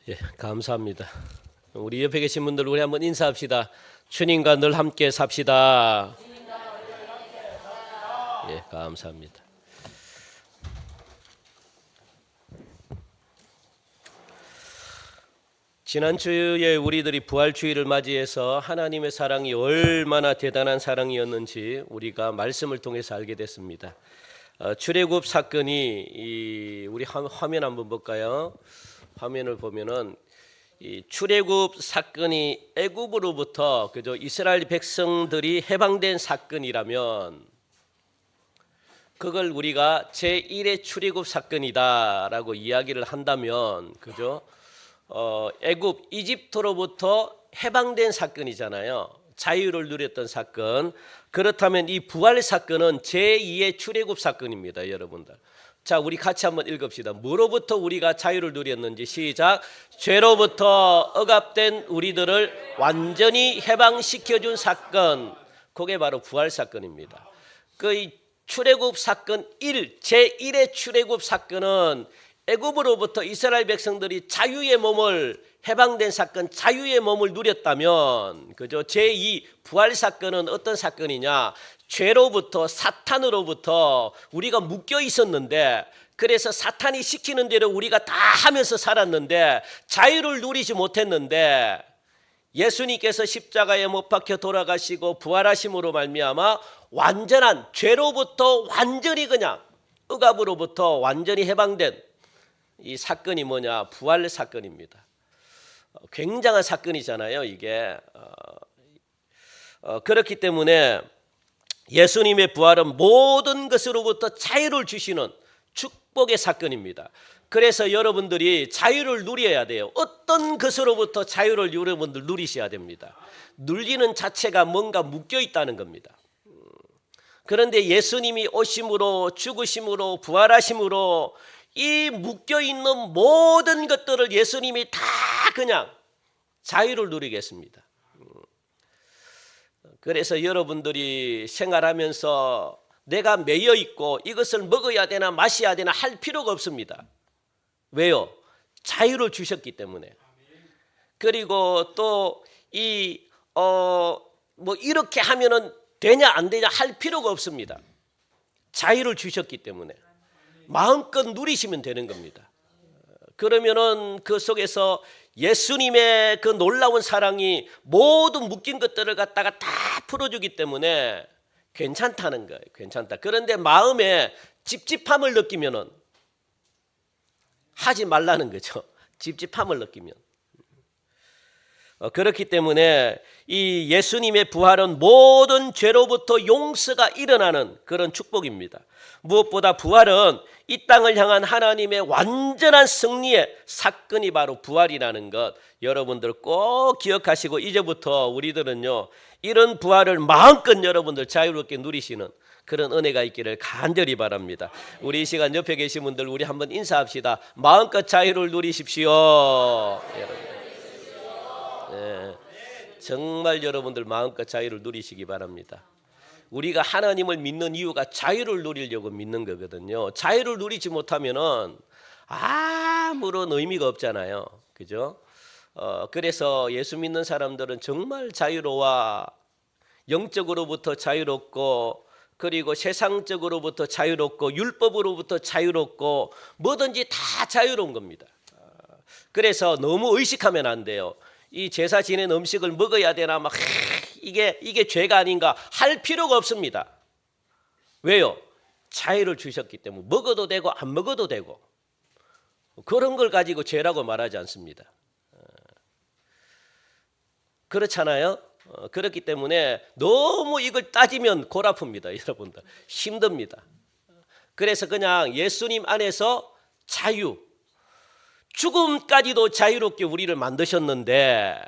예, 감사합니다. 우리 옆에 계신 분들 우리 한번 인사합시다. 주님과 늘 함께 삽시다. 예, 감사합니다. 지난주에 우리들이 부활주의를 맞이해서 하나님의 사랑이 얼마나 대단한 사랑이었는지 우리가 말씀을 통해서 알게 됐습니다. 출애굽 사건이 우리 화면 한번 볼까요? 화면을 보면은 이 출애굽 사건이 애굽으로부터 이스라엘 백성들이 해방된 사건이라면 그걸 우리가 제1의 출애굽 사건이다라고 이야기를 한다면 애굽 이집트로부터 해방된 사건이잖아요. 자유를 누렸던 사건. 그렇다면 이 부활 사건은 제2의 출애굽 사건입니다, 여러분들. 자, 우리 같이 한번 읽읍시다. 뭐로부터 우리가 자유를 누렸는지 시작. 죄로부터 억압된 우리들을 완전히 해방시켜준 사건. 그게 바로 부활 사건입니다. 그 출애굽 사건 1, 제1의 출애굽 사건은 애굽으로부터 이스라엘 백성들이 자유의 몸을 해방된 사건, 자유의 몸을 누렸다면 제2 부활 사건은 어떤 사건이냐? 죄로부터 사탄으로부터 우리가 묶여 있었는데 그래서 사탄이 시키는 대로 우리가 다 하면서 살았는데 자유를 누리지 못했는데 예수님께서 십자가에 못 박혀 돌아가시고 부활하심으로 말미암아 완전한 죄로부터 완전히 그냥 억압으로부터 완전히 해방된 이 사건이 뭐냐? 부활 사건입니다. 굉장한 사건이잖아요, 이게. 그렇기 때문에 예수님의 부활은 모든 것으로부터 자유를 주시는 축복의 사건입니다. 그래서 여러분들이 자유를 누려야 돼요. 어떤 것으로부터 자유를 여러분들 누리셔야 됩니다. 누리는 자체가 뭔가 묶여 있다는 겁니다. 그런데 예수님이 오심으로 죽으심으로 부활하심으로 이 묶여있는 모든 것들을 예수님이 다 그냥 자유를 누리겠습니다. 그래서 여러분들이 생활하면서 내가 매여 있고 이것을 먹어야 되나 마셔야 되나 할 필요가 없습니다. 왜요? 자유를 주셨기 때문에. 그리고 또 이렇게 하면은 되냐 안 되냐 할 필요가 없습니다. 자유를 주셨기 때문에 마음껏 누리시면 되는 겁니다. 그러면은 그 속에서 예수님의 그 놀라운 사랑이 모든 묶인 것들을 갖다가 다 풀어주기 때문에 괜찮다는 거예요. 괜찮다. 그런데 마음에 찝찝함을 느끼면은 하지 말라는 거죠. 찝찝함을 느끼면. 그렇기 때문에 이 예수님의 부활은 모든 죄로부터 용서가 일어나는 그런 축복입니다. 무엇보다 부활은 이 땅을 향한 하나님의 완전한 승리의 사건이 바로 부활이라는 것 여러분들 꼭 기억하시고 이제부터 우리들은요 이런 부활을 마음껏 여러분들 자유롭게 누리시는 그런 은혜가 있기를 간절히 바랍니다. 우리 이 시간 옆에 계신 분들 우리 한번 인사합시다. 마음껏 자유를 누리십시오. 네, 정말 여러분들 마음껏 자유를 누리시기 바랍니다. 우리가 하나님을 믿는 이유가 자유를 누리려고 믿는 거거든요. 자유를 누리지 못하면은 아무런 의미가 없잖아요. 그죠? 그래서 예수 믿는 사람들은 정말 자유로워 영적으로부터 자유롭고 그리고 세상적으로부터 자유롭고 율법으로부터 자유롭고 뭐든지 다 자유로운 겁니다. 그래서 너무 의식하면 안 돼요. 이 제사 지낸 음식을 먹어야 되나 막 이게 죄가 아닌가 할 필요가 없습니다. 왜요? 자유를 주셨기 때문에 먹어도 되고 안 먹어도 되고 그런 걸 가지고 죄라고 말하지 않습니다. 그렇잖아요. 그렇기 때문에 너무 이걸 따지면 골 아픕니다. 여러분들 힘듭니다. 그래서 그냥 예수님 안에서 자유 죽음까지도 자유롭게 우리를 만드셨는데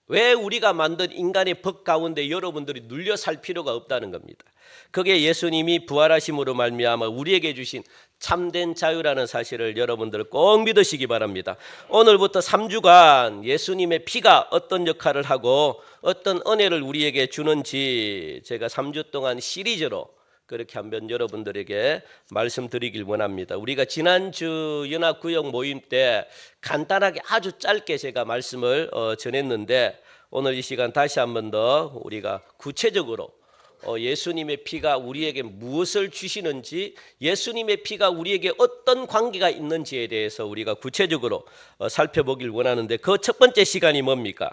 왜 우리가 만든 인간의 법 가운데 여러분들이 눌려 살 필요가 없다는 겁니다. 그게 예수님이 부활하심으로 말미암아 우리에게 주신 참된 자유라는 사실을 여러분들 꼭 믿으시기 바랍니다. 오늘부터 3주간 예수님의 피가 어떤 역할을 하고 어떤 은혜를 우리에게 주는지 제가 3주 동안 시리즈로 그렇게 한번 여러분들에게 말씀드리길 원합니다. 우리가 지난주 연합구역 모임 때 간단하게 아주 짧게 제가 말씀을 전했는데 오늘 이 시간 다시 한번 더 우리가 구체적으로 예수님의 피가 우리에게 무엇을 주시는지, 예수님의 피가 우리에게 어떤 관계가 있는지에 대해서 우리가 구체적으로 살펴보길 원하는데, 그 첫 번째 시간이 뭡니까?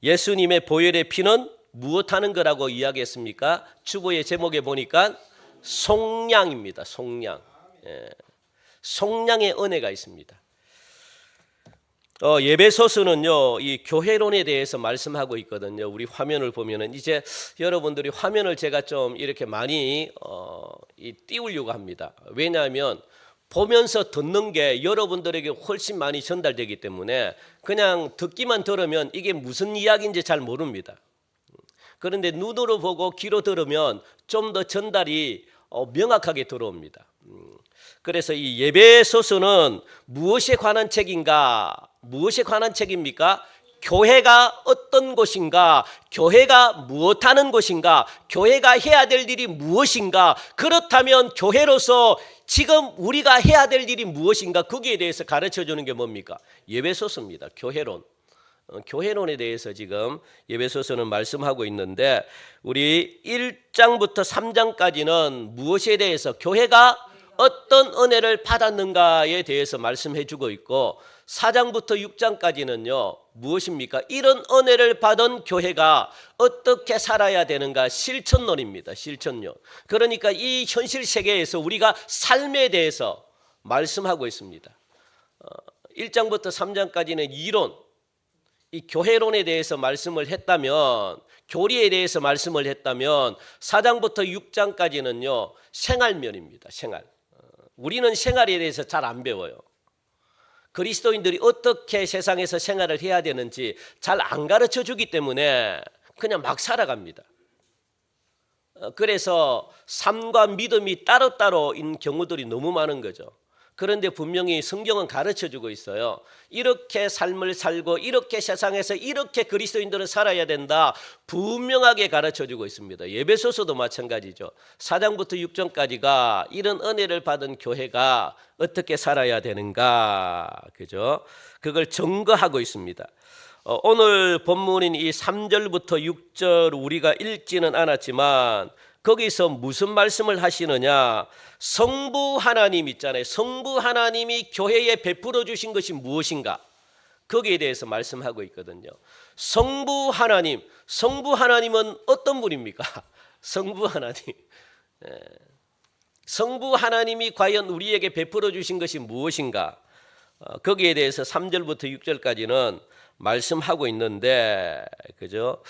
예수님의 보혈의 피는 무엇하는 거라고 이야기했습니까? 주보의 제목에 보니까 속량입니다. 속량. 속량의 은혜가 있습니다. 예배소서는요, 이 교회론에 대해서 말씀하고 있거든요. 우리 화면을 보면은 이제 여러분들이 화면을 제가 좀 이렇게 많이 띄우려고 합니다. 왜냐하면 보면서 듣는 게 여러분들에게 훨씬 많이 전달되기 때문에 그냥 듣기만 들으면 이게 무슨 이야기인지 잘 모릅니다. 그런데 눈으로 보고 귀로 들으면 좀 더 전달이 명확하게 들어옵니다. 그래서 이 예배소서는 무엇에 관한 책인가? 무엇에 관한 책입니까? 교회가 어떤 곳인가? 교회가 무엇하는 곳인가? 교회가 해야 될 일이 무엇인가? 그렇다면 교회로서 지금 우리가 해야 될 일이 무엇인가? 거기에 대해서 가르쳐주는 게 뭡니까? 예배소서입니다. 교회론. 교회론에 대해서 지금 예배소서는 말씀하고 있는데, 우리 1장부터 3장까지는 무엇에 대해서, 교회가 어떤 은혜를 받았는가에 대해서 말씀해 주고 있고, 4장부터 6장까지는요 무엇입니까? 이런 은혜를 받은 교회가 어떻게 살아야 되는가, 실천론입니다. 실천론. 그러니까 이 현실 세계에서 우리가 삶에 대해서 말씀하고 있습니다. 1장부터 3장까지는 이론, 이 교회론에 대해서 말씀을 했다면, 교리에 대해서 말씀을 했다면 4장부터 6장까지는요 생활면입니다. 생활. 우리는 생활에 대해서 잘 안 배워요. 그리스도인들이 어떻게 세상에서 생활을 해야 되는지 잘 안 가르쳐 주기 때문에 그냥 막 살아갑니다. 그래서 삶과 믿음이 따로따로인 경우들이 너무 많은 거죠. 그런데 분명히 성경은 가르쳐 주고 있어요. 이렇게 삶을 살고 이렇게 세상에서 이렇게 그리스도인들은 살아야 된다, 분명하게 가르쳐 주고 있습니다. 예배소서도 마찬가지죠. 4장부터 6장까지가 이런 은혜를 받은 교회가 어떻게 살아야 되는가, 그죠? 그걸 증거하고 있습니다. 오늘 본문인 이 3절부터 6절 우리가 읽지는 않았지만 거기서 무슨 말씀을 하시느냐? 성부 하나님 있잖아요. 성부 하나님이 교회에 베풀어 주신 것이 무엇인가? 거기에 대해서 말씀하고 있거든요. 성부 하나님, 성부 하나님은 어떤 분입니까? 성부 하나님. 성부 하나님이 과연 우리에게 베풀어 주신 것이 무엇인가? 거기에 대해서 3절부터 6절까지는 말씀하고 있는데, 그죠?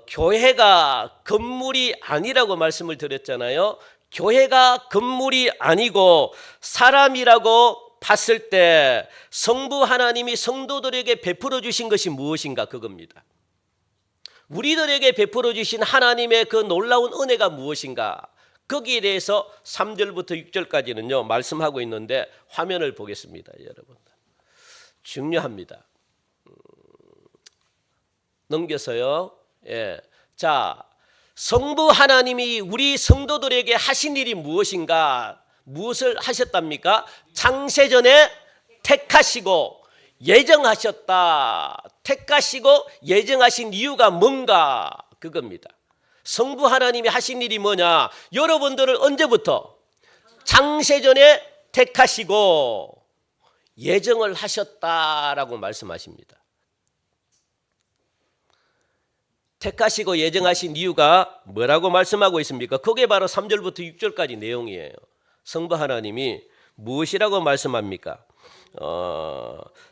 교회가 건물이 아니라고 말씀을 드렸잖아요. 교회가 건물이 아니고 사람이라고 봤을 때 성부 하나님이 성도들에게 베풀어 주신 것이 무엇인가, 그겁니다. 우리들에게 베풀어 주신 하나님의 그 놀라운 은혜가 무엇인가, 거기에 대해서 3절부터 6절까지는요 말씀하고 있는데, 화면을 보겠습니다. 여러분, 중요합니다. 넘겨서요. 자, 성부 하나님이 우리 성도들에게 하신 일이 무엇인가? 무엇을 하셨답니까? 창세전에 택하시고 예정하셨다. 택하시고 예정하신 이유가 뭔가? 그겁니다. 성부 하나님이 하신 일이 뭐냐? 여러분들을 언제부터? 창세전에 택하시고 예정을 하셨다라고 말씀하십니다. 택하시고 예정하신 이유가 뭐라고 말씀하고 있습니까? 그게 바로 3절부터 6절까지 내용이에요. 성부 하나님이 무엇이라고 말씀합니까?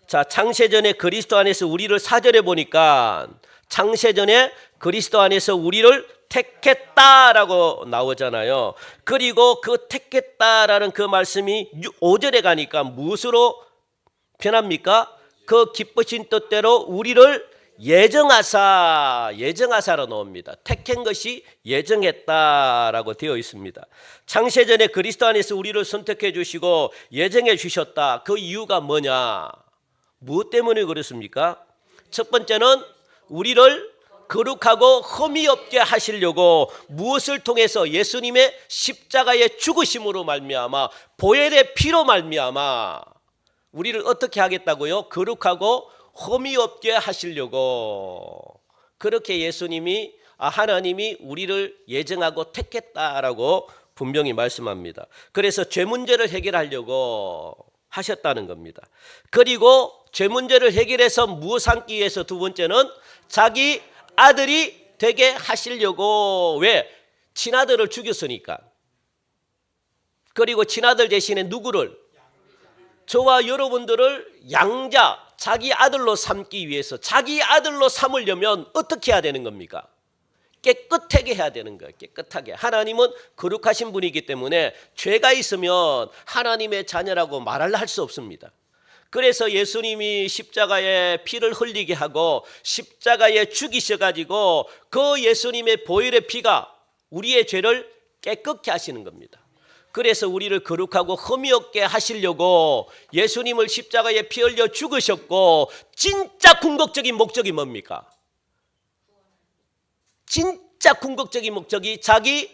자, 창세전에 그리스도 안에서 우리를, 4절에 보니까 창세전에 그리스도 안에서 우리를 택했다라고 나오잖아요. 그리고 그 택했다라는 그 말씀이 5절에 가니까 무엇으로 변합니까? 그 기쁘신 뜻대로 우리를 예정하사로 나옵니다. 택한 것이 예정했다라고 되어 있습니다. 창세전에 그리스도 안에서 우리를 선택해 주시고 예정해 주셨다. 그 이유가 뭐냐? 무엇 때문에 그렇습니까? 첫 번째는 우리를 거룩하고 흠이 없게 하시려고 무엇을 통해서 예수님의 십자가의 죽으심으로 말미암아 보혈의 피로 말미암아 우리를 어떻게 하겠다고요? 거룩하고 흠이 없게 하시려고. 그렇게 예수님이 하나님이 우리를 예정하고 택했다라고 분명히 말씀합니다. 그래서 죄 문제를 해결하려고 하셨다는 겁니다. 그리고 죄 문제를 해결해서 무엇 삼기 위해서 두 번째는 자기 아들이 되게 하시려고. 왜? 친아들을 죽였으니까. 그리고 친아들 대신에 누구를? 저와 여러분들을 양자, 자기 아들로 삼기 위해서, 자기 아들로 삼으려면 어떻게 해야 되는 겁니까? 깨끗하게 해야 되는 거예요. 깨끗하게. 하나님은 거룩하신 분이기 때문에 죄가 있으면 하나님의 자녀라고 말을 할 수 없습니다. 그래서 예수님이 십자가에 피를 흘리게 하고 십자가에 죽이셔가지고 그 예수님의 보혈의 피가 우리의 죄를 깨끗게 하시는 겁니다. 그래서 우리를 거룩하고 흠이 없게 하시려고 예수님을 십자가에 피 흘려 죽으셨고, 진짜 궁극적인 목적이 뭡니까? 진짜 궁극적인 목적이 자기,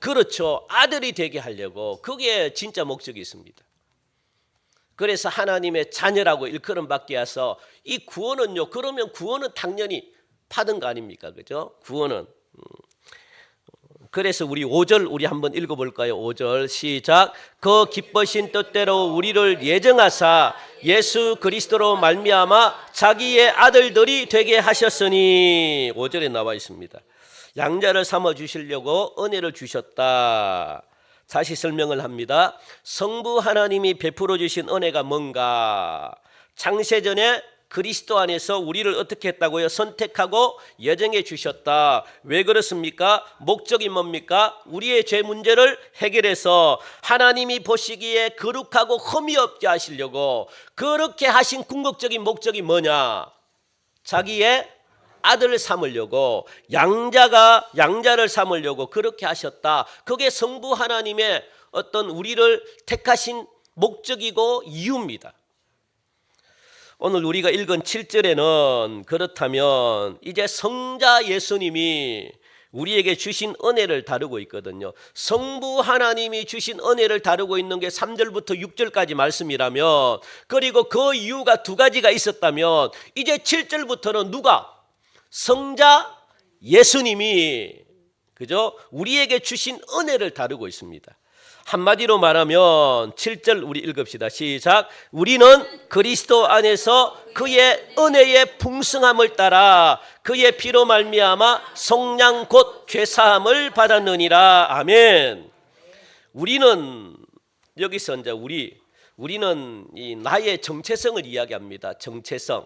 그렇죠, 아들이 되게 하려고. 그게 진짜 목적이 있습니다. 그래서 하나님의 자녀라고 일컬음 받게 해서 이 구원은요, 그러면 구원은 당연히 받은 거 아닙니까? 그죠? 구원은. 그래서 우리 5절 우리 한번 읽어볼까요? 5절 시작. 그 기쁘신 뜻대로 우리를 예정하사 예수 그리스도로 말미암아 자기의 아들들이 되게 하셨으니. 5절에 나와 있습니다. 양자를 삼아 주시려고 은혜를 주셨다. 다시 설명을 합니다. 성부 하나님이 베풀어 주신 은혜가 뭔가? 창세전에 그리스도 안에서 우리를 어떻게 했다고요? 선택하고 예정해 주셨다. 왜 그렇습니까? 목적이 뭡니까? 우리의 죄 문제를 해결해서 하나님이 보시기에 거룩하고 흠이 없게 하시려고. 그렇게 하신 궁극적인 목적이 뭐냐? 자기의 아들을 삼으려고, 양자를 삼으려고 그렇게 하셨다. 그게 성부 하나님의 어떤 우리를 택하신 목적이고 이유입니다. 오늘 우리가 읽은 7절에는 그렇다면 이제 성자 예수님이 우리에게 주신 은혜를 다루고 있거든요. 성부 하나님이 주신 은혜를 다루고 있는 게 3절부터 6절까지 말씀이라면, 그리고 그 이유가 두 가지가 있었다면, 이제 7절부터는 누가? 성자 예수님이, 그죠? 우리에게 주신 은혜를 다루고 있습니다. 한마디로 말하면 7절 우리 읽읍시다. 시작. 우리는 그리스도 안에서 그의 은혜의 풍성함을 따라 그의 피로 말미암아 속량 곧 죄사함을 받았느니라. 아멘. 우리는 여기서 이제 우리는 이 나의 정체성을 이야기합니다. 정체성.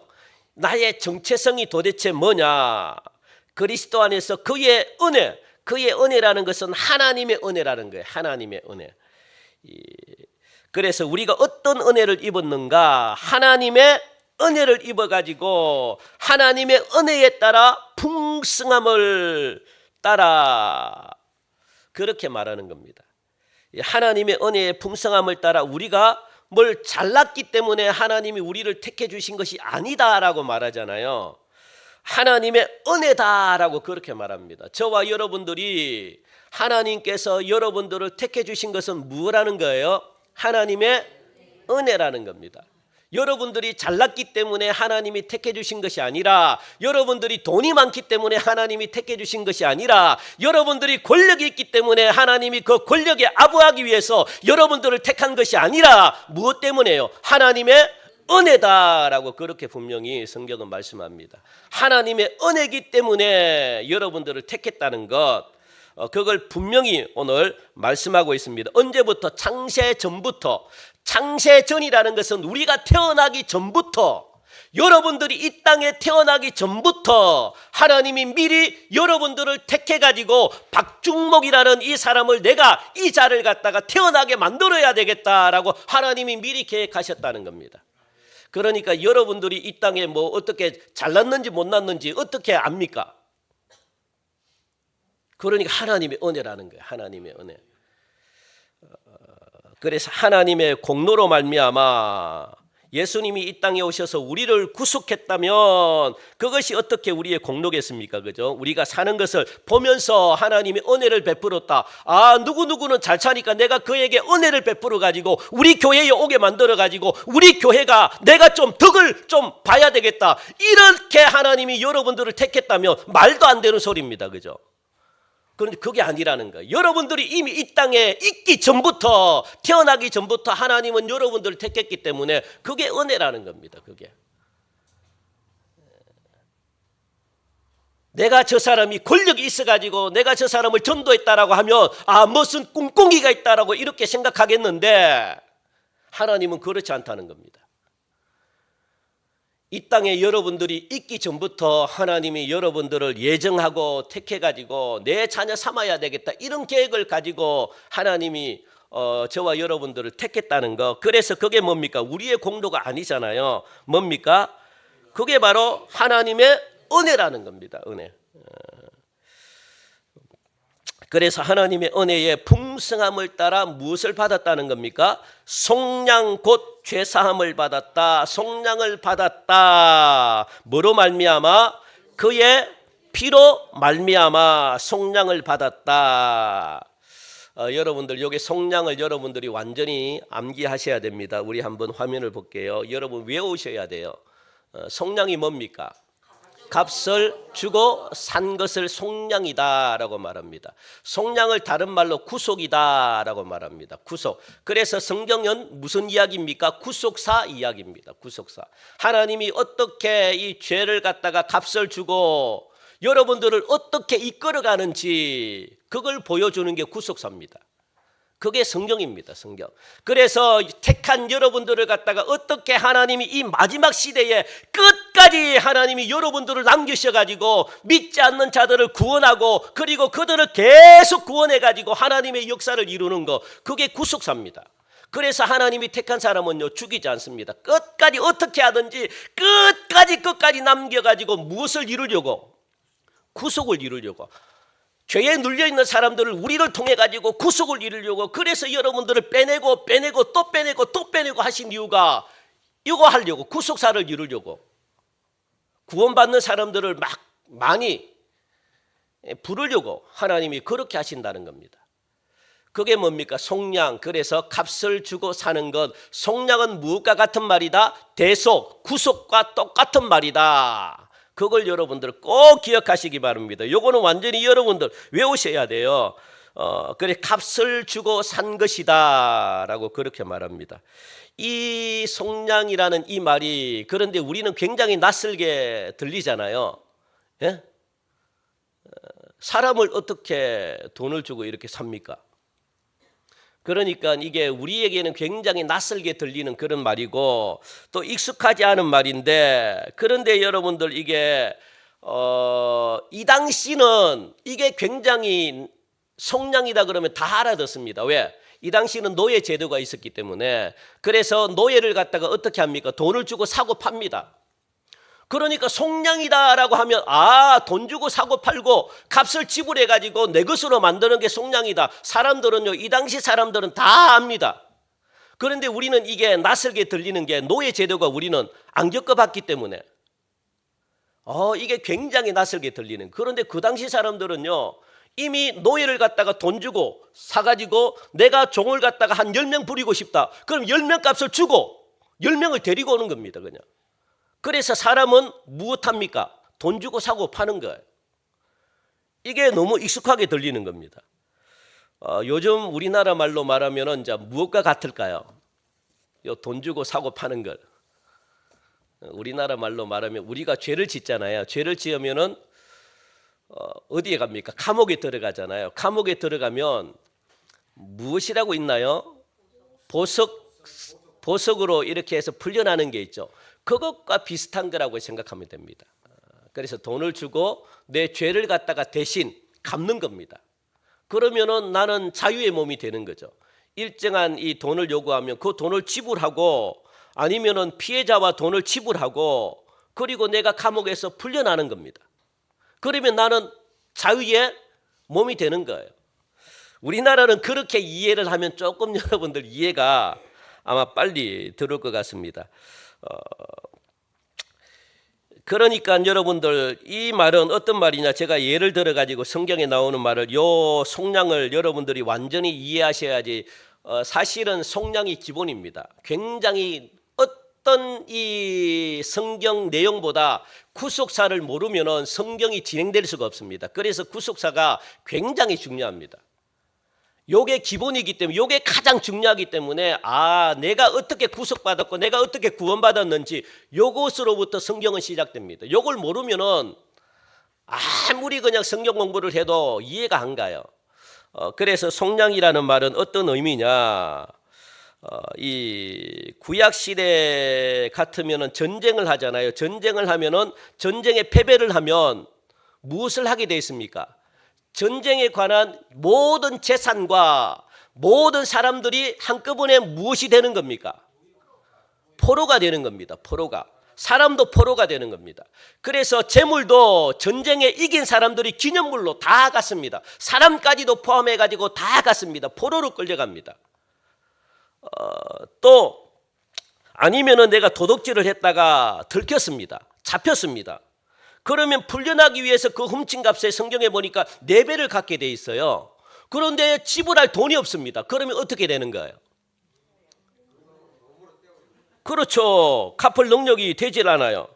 나의 정체성이 도대체 뭐냐? 그리스도 안에서 그의 은혜. 그의 은혜라는 것은 하나님의 은혜라는 거예요. 하나님의 은혜. 그래서 우리가 어떤 은혜를 입었는가? 하나님의 은혜를 입어가지고 하나님의 은혜에 따라 풍성함을 따라, 그렇게 말하는 겁니다. 하나님의 은혜의 풍성함을 따라 우리가 뭘 잘났기 때문에 하나님이 우리를 택해 주신 것이 아니다라고 말하잖아요. 하나님의 은혜다라고 그렇게 말합니다. 저와 여러분들이 하나님께서 여러분들을 택해 주신 것은 무엇이라는 거예요? 하나님의 은혜라는 겁니다. 여러분들이 잘났기 때문에 하나님이 택해 주신 것이 아니라, 여러분들이 돈이 많기 때문에 하나님이 택해 주신 것이 아니라, 여러분들이 권력이 있기 때문에 하나님이 그 권력에 아부하기 위해서 여러분들을 택한 것이 아니라, 무엇 때문에요? 하나님의 은혜다라고 그렇게 분명히 성경은 말씀합니다. 하나님의 은혜이기 때문에 여러분들을 택했다는 것, 그걸 분명히 오늘 말씀하고 있습니다. 언제부터? 창세 전부터. 창세 전이라는 것은 우리가 태어나기 전부터, 여러분들이 이 땅에 태어나기 전부터 하나님이 미리 여러분들을 택해가지고 박중목이라는 이 사람을 내가 이 자를 갖다가 태어나게 만들어야 되겠다라고 하나님이 미리 계획하셨다는 겁니다. 그러니까 여러분들이 이 땅에 뭐 어떻게 잘났는지 못났는지 어떻게 압니까? 그러니까 하나님의 은혜라는 거예요. 하나님의 은혜. 그래서 하나님의 공로로 말미암아 예수님이 이 땅에 오셔서 우리를 구속했다면 그것이 어떻게 우리의 공로겠습니까? 그죠? 우리가 사는 것을 보면서 하나님이 은혜를 베풀었다. 아, 누구누구는 잘 차니까 내가 그에게 은혜를 베풀어 가지고 우리 교회에 오게 만들어 가지고 우리 교회가 내가 좀 덕을 좀 봐야 되겠다. 이렇게 하나님이 여러분들을 택했다면 말도 안 되는 소리입니다. 그죠? 그런데 그게 아니라는 거예요. 여러분들이 이미 이 땅에 있기 전부터, 태어나기 전부터 하나님은 여러분들을 택했기 때문에 그게 은혜라는 겁니다. 그게. 내가 저 사람이 권력이 있어가지고 내가 저 사람을 전도했다라고 하면 아, 무슨 꿍꿍이가 있다라고 이렇게 생각하겠는데 하나님은 그렇지 않다는 겁니다. 이 땅에 여러분들이 있기 전부터 하나님이 여러분들을 예정하고 택해가지고 내 자녀 삼아야 되겠다 이런 계획을 가지고 하나님이 저와 여러분들을 택했다는 거. 그래서 그게 뭡니까? 우리의 공로가 아니잖아요. 뭡니까? 그게 바로 하나님의 은혜라는 겁니다. 은혜. 그래서 하나님의 은혜의 풍성함을 따라 무엇을 받았다는 겁니까? 속량 곧 죄사함을 받았다. 속량을 받았다. 뭐로 말미암아? 그의 피로 말미암아 속량을 받았다. 여러분들 여기 속량을 여러분들이 완전히 암기하셔야 됩니다. 우리 한번 화면을 볼게요. 여러분 외우셔야 돼요. 속량이 뭡니까? 값을 주고 산 것을 속량이다라고 말합니다. 속량을 다른 말로 구속이다라고 말합니다. 구속. 그래서 성경은 무슨 이야기입니까? 구속사 이야기입니다. 구속사. 하나님이 어떻게 이 죄를 갖다가 값을 주고 여러분들을 어떻게 이끌어가는지 그걸 보여주는 게 구속사입니다. 그게 성경입니다. 성경. 그래서 택한 여러분들을 갖다가 어떻게 하나님이 이 마지막 시대에 끝까지 하나님이 여러분들을 남기셔가지고 믿지 않는 자들을 구원하고 그리고 그들을 계속 구원해가지고 하나님의 역사를 이루는 거, 그게 구속사입니다. 그래서 하나님이 택한 사람은요 죽이지 않습니다. 끝까지 어떻게 하든지 끝까지 남겨가지고 무엇을 이루려고? 구속을 이루려고. 죄에 눌려있는 사람들을 우리를 통해 가지고 구속을 이루려고. 그래서 여러분들을 빼내고 또 빼내고 하신 이유가 이거 하려고, 구속사를 이루려고. 구원받는 사람들을 막 많이 부르려고 하나님이 그렇게 하신다는 겁니다. 그게 뭡니까? 속량. 그래서 값을 주고 사는 것. 속량은 무엇과 같은 말이다? 대속, 구속과 똑같은 말이다. 그걸 여러분들 꼭 기억하시기 바랍니다. 요거는 완전히 여러분들 외우셔야 돼요. 그래 값을 주고 산 것이다 라고 그렇게 말합니다. 이 속량이라는 이 말이 그런데 우리는 굉장히 낯설게 들리잖아요. 예? 사람을 어떻게 돈을 주고 이렇게 삽니까? 그러니까 이게 우리에게는 굉장히 낯설게 들리는 그런 말이고 또 익숙하지 않은 말인데, 그런데 여러분들 이게 이 당시는 이게 굉장히 속량이다 그러면 다 알아듣습니다. 왜? 이 당시는 노예 제도가 있었기 때문에. 그래서 노예를 갖다가 어떻게 합니까? 돈을 주고 사고 팝니다. 그러니까 속량이다라고 하면 아, 돈 주고 사고 팔고 값을 지불해 가지고 내 것으로 만드는 게 속량이다. 사람들은요, 이 당시 사람들은 다 압니다. 그런데 우리는 이게 낯설게 들리는 게 노예 제도가 우리는 안 겪어봤기 때문에 이게 굉장히 낯설게 들리는. 그런데 그 당시 사람들은요, 이미 노예를 갖다가 돈 주고 사가지고 내가 종을 갖다가 한 10명 부리고 싶다. 그럼 10명 값을 주고 10명을 데리고 오는 겁니다. 그냥. 그래서 사람은 무엇합니까? 돈 주고 사고 파는 거예요. 이게 너무 익숙하게 들리는 겁니다. 요즘 우리나라 말로 말하면 이제 무엇과 같을까요? 요 돈 주고 사고 파는 걸. 우리나라 말로 말하면 우리가 죄를 짓잖아요. 죄를 지으면은 어디에 갑니까? 감옥에 들어가잖아요. 감옥에 들어가면 무엇이라고 있나요? 보석으로 이렇게 해서 풀려나는 게 있죠. 그것과 비슷한 거라고 생각하면 됩니다. 그래서 돈을 주고 내 죄를 갖다가 대신 갚는 겁니다. 그러면은 나는 자유의 몸이 되는 거죠. 일정한 이 돈을 요구하면 그 돈을 지불하고 아니면은 피해자와 돈을 지불하고 그리고 내가 감옥에서 풀려나는 겁니다. 그러면 나는 자유의 몸이 되는 거예요. 우리나라는 그렇게 이해를 하면 조금 여러분들 이해가 아마 빨리 들을 것 같습니다. 그러니까 여러분들 이 말은 어떤 말이냐, 제가 예를 들어 가지고 성경에 나오는 말을 요 속량을 여러분들이 완전히 이해하셔야지. 사실은 속량이 기본입니다. 굉장히 어떤 이 성경 내용보다 구속사를 모르면은 성경이 진행될 수가 없습니다. 그래서 구속사가 굉장히 중요합니다. 요게 기본이기 때문에, 요게 가장 중요하기 때문에 내가 어떻게 구속받았고 내가 어떻게 구원받았는지 요것으로부터 성경은 시작됩니다. 요걸 모르면은 아무리 그냥 성경 공부를 해도 이해가 안 가요. 그래서 속량이라는 말은 어떤 의미냐, 이 구약 시대 같으면은 전쟁을 하잖아요. 전쟁을 하면은 전쟁에 패배를 하면 무엇을 하게 돼 있습니까? 전쟁에 관한 모든 재산과 모든 사람들이 한꺼번에 무엇이 되는 겁니까? 포로가 되는 겁니다. 포로가. 사람도 포로가 되는 겁니다. 그래서 재물도 전쟁에 이긴 사람들이 기념물로 다 갔습니다. 사람까지도 포함해 가지고 다 갔습니다. 포로로 끌려갑니다. 또 아니면은 내가 도둑질을 했다가 들켰습니다. 잡혔습니다. 그러면 풀려나기 위해서 그 훔친 값에 성경에 보니까 4배를 갖게 돼 있어요. 그런데 지불할 돈이 없습니다. 그러면 어떻게 되는 거예요? 그렇죠. 갚을 능력이 되질 않아요.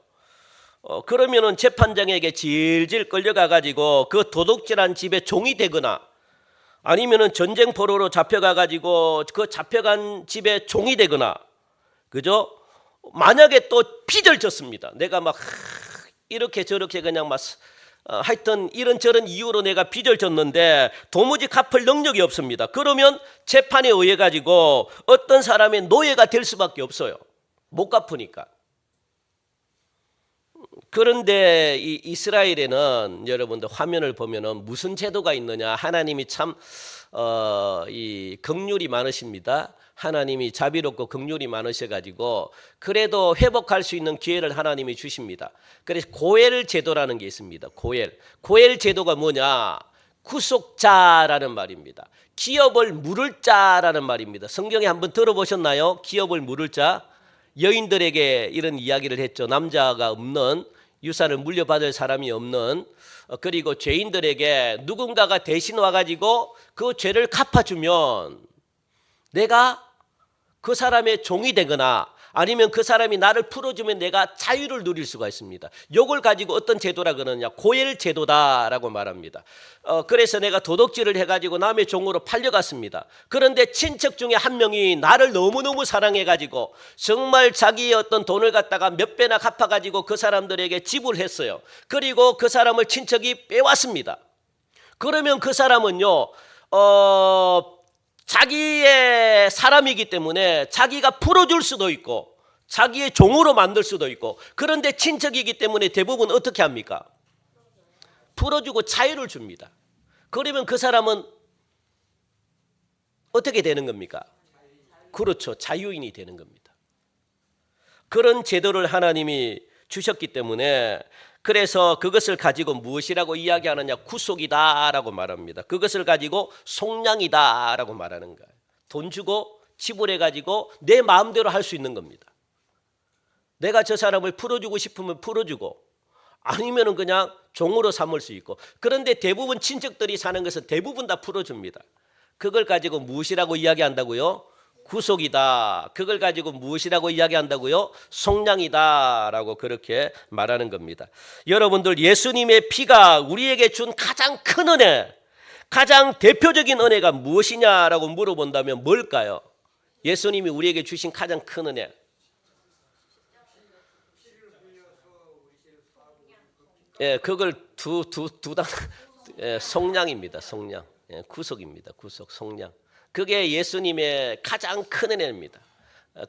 그러면은 재판장에게 질질 끌려가 가지고 그 도둑질한 집에 종이 되거나, 아니면은 전쟁 포로로 잡혀가 가지고 그 잡혀간 집에 종이 되거나, 그죠? 만약에 또 빚을 졌습니다. 내가 막 이렇게 저렇게 그냥 막 하여튼 이런저런 이유로 내가 빚을 졌는데 도무지 갚을 능력이 없습니다. 그러면 재판에 의해 가지고 어떤 사람의 노예가 될 수밖에 없어요. 못 갚으니까. 그런데 이 이스라엘에는 여러분들 화면을 보면은 무슨 제도가 있느냐, 하나님이 참 이 긍휼이 많으십니다. 하나님이 자비롭고 긍휼이 많으셔가지고 그래도 회복할 수 있는 기회를 하나님이 주십니다. 그래서 고엘 제도라는 게 있습니다. 고엘 제도가 뭐냐? 구속자라는 말입니다. 기업을 물을 자라는 말입니다. 성경에 한번 들어보셨나요? 기업을 물을 자. 여인들에게 이런 이야기를 했죠. 남자가 없는, 유산을 물려받을 사람이 없는, 그리고 죄인들에게 누군가가 대신 와가지고 그 죄를 갚아주면 내가 그 사람의 종이 되거나 아니면 그 사람이 나를 풀어주면 내가 자유를 누릴 수가 있습니다. 이걸 가지고 어떤 제도라 그러느냐, 고엘 제도다라고 말합니다. 그래서 내가 도둑질을 해가지고 남의 종으로 팔려갔습니다. 그런데 친척 중에 한 명이 나를 너무너무 사랑해가지고 정말 자기의 어떤 돈을 갖다가 몇 배나 갚아가지고 그 사람들에게 지불했어요. 그리고 그 사람을 친척이 빼왔습니다. 그러면 그 사람은요, 자기의 사람이기 때문에 자기가 풀어줄 수도 있고 자기의 종으로 만들 수도 있고, 그런데 친척이기 때문에 대부분 어떻게 합니까? 풀어주고 자유를 줍니다. 그러면 그 사람은 어떻게 되는 겁니까? 그렇죠. 자유인이 되는 겁니다. 그런 제도를 하나님이 주셨기 때문에, 그래서 그것을 가지고 무엇이라고 이야기하느냐, 구속이다라고 말합니다. 그것을 가지고 속량이다라고 말하는 거예요. 돈 주고 지불해 가지고 내 마음대로 할 수 있는 겁니다. 내가 저 사람을 풀어주고 싶으면 풀어주고, 아니면은 그냥 종으로 삼을 수 있고. 그런데 대부분 친척들이 사는 것은 대부분 다 풀어줍니다. 그걸 가지고 무엇이라고 이야기한다고요? 구속이다. 그걸 가지고 무엇이라고 이야기한다고요? 속량이다라고 그렇게 말하는 겁니다. 여러분들, 예수님의 피가 우리에게 준 가장 큰 은혜, 가장 대표적인 은혜가 무엇이냐라고 물어본다면 뭘까요? 예수님이 우리에게 주신 가장 큰 은혜. 예, 그걸 속량입니다. 속량. 예, 구속입니다. 구속, 속량. 그게 예수님의 가장 큰 은혜입니다.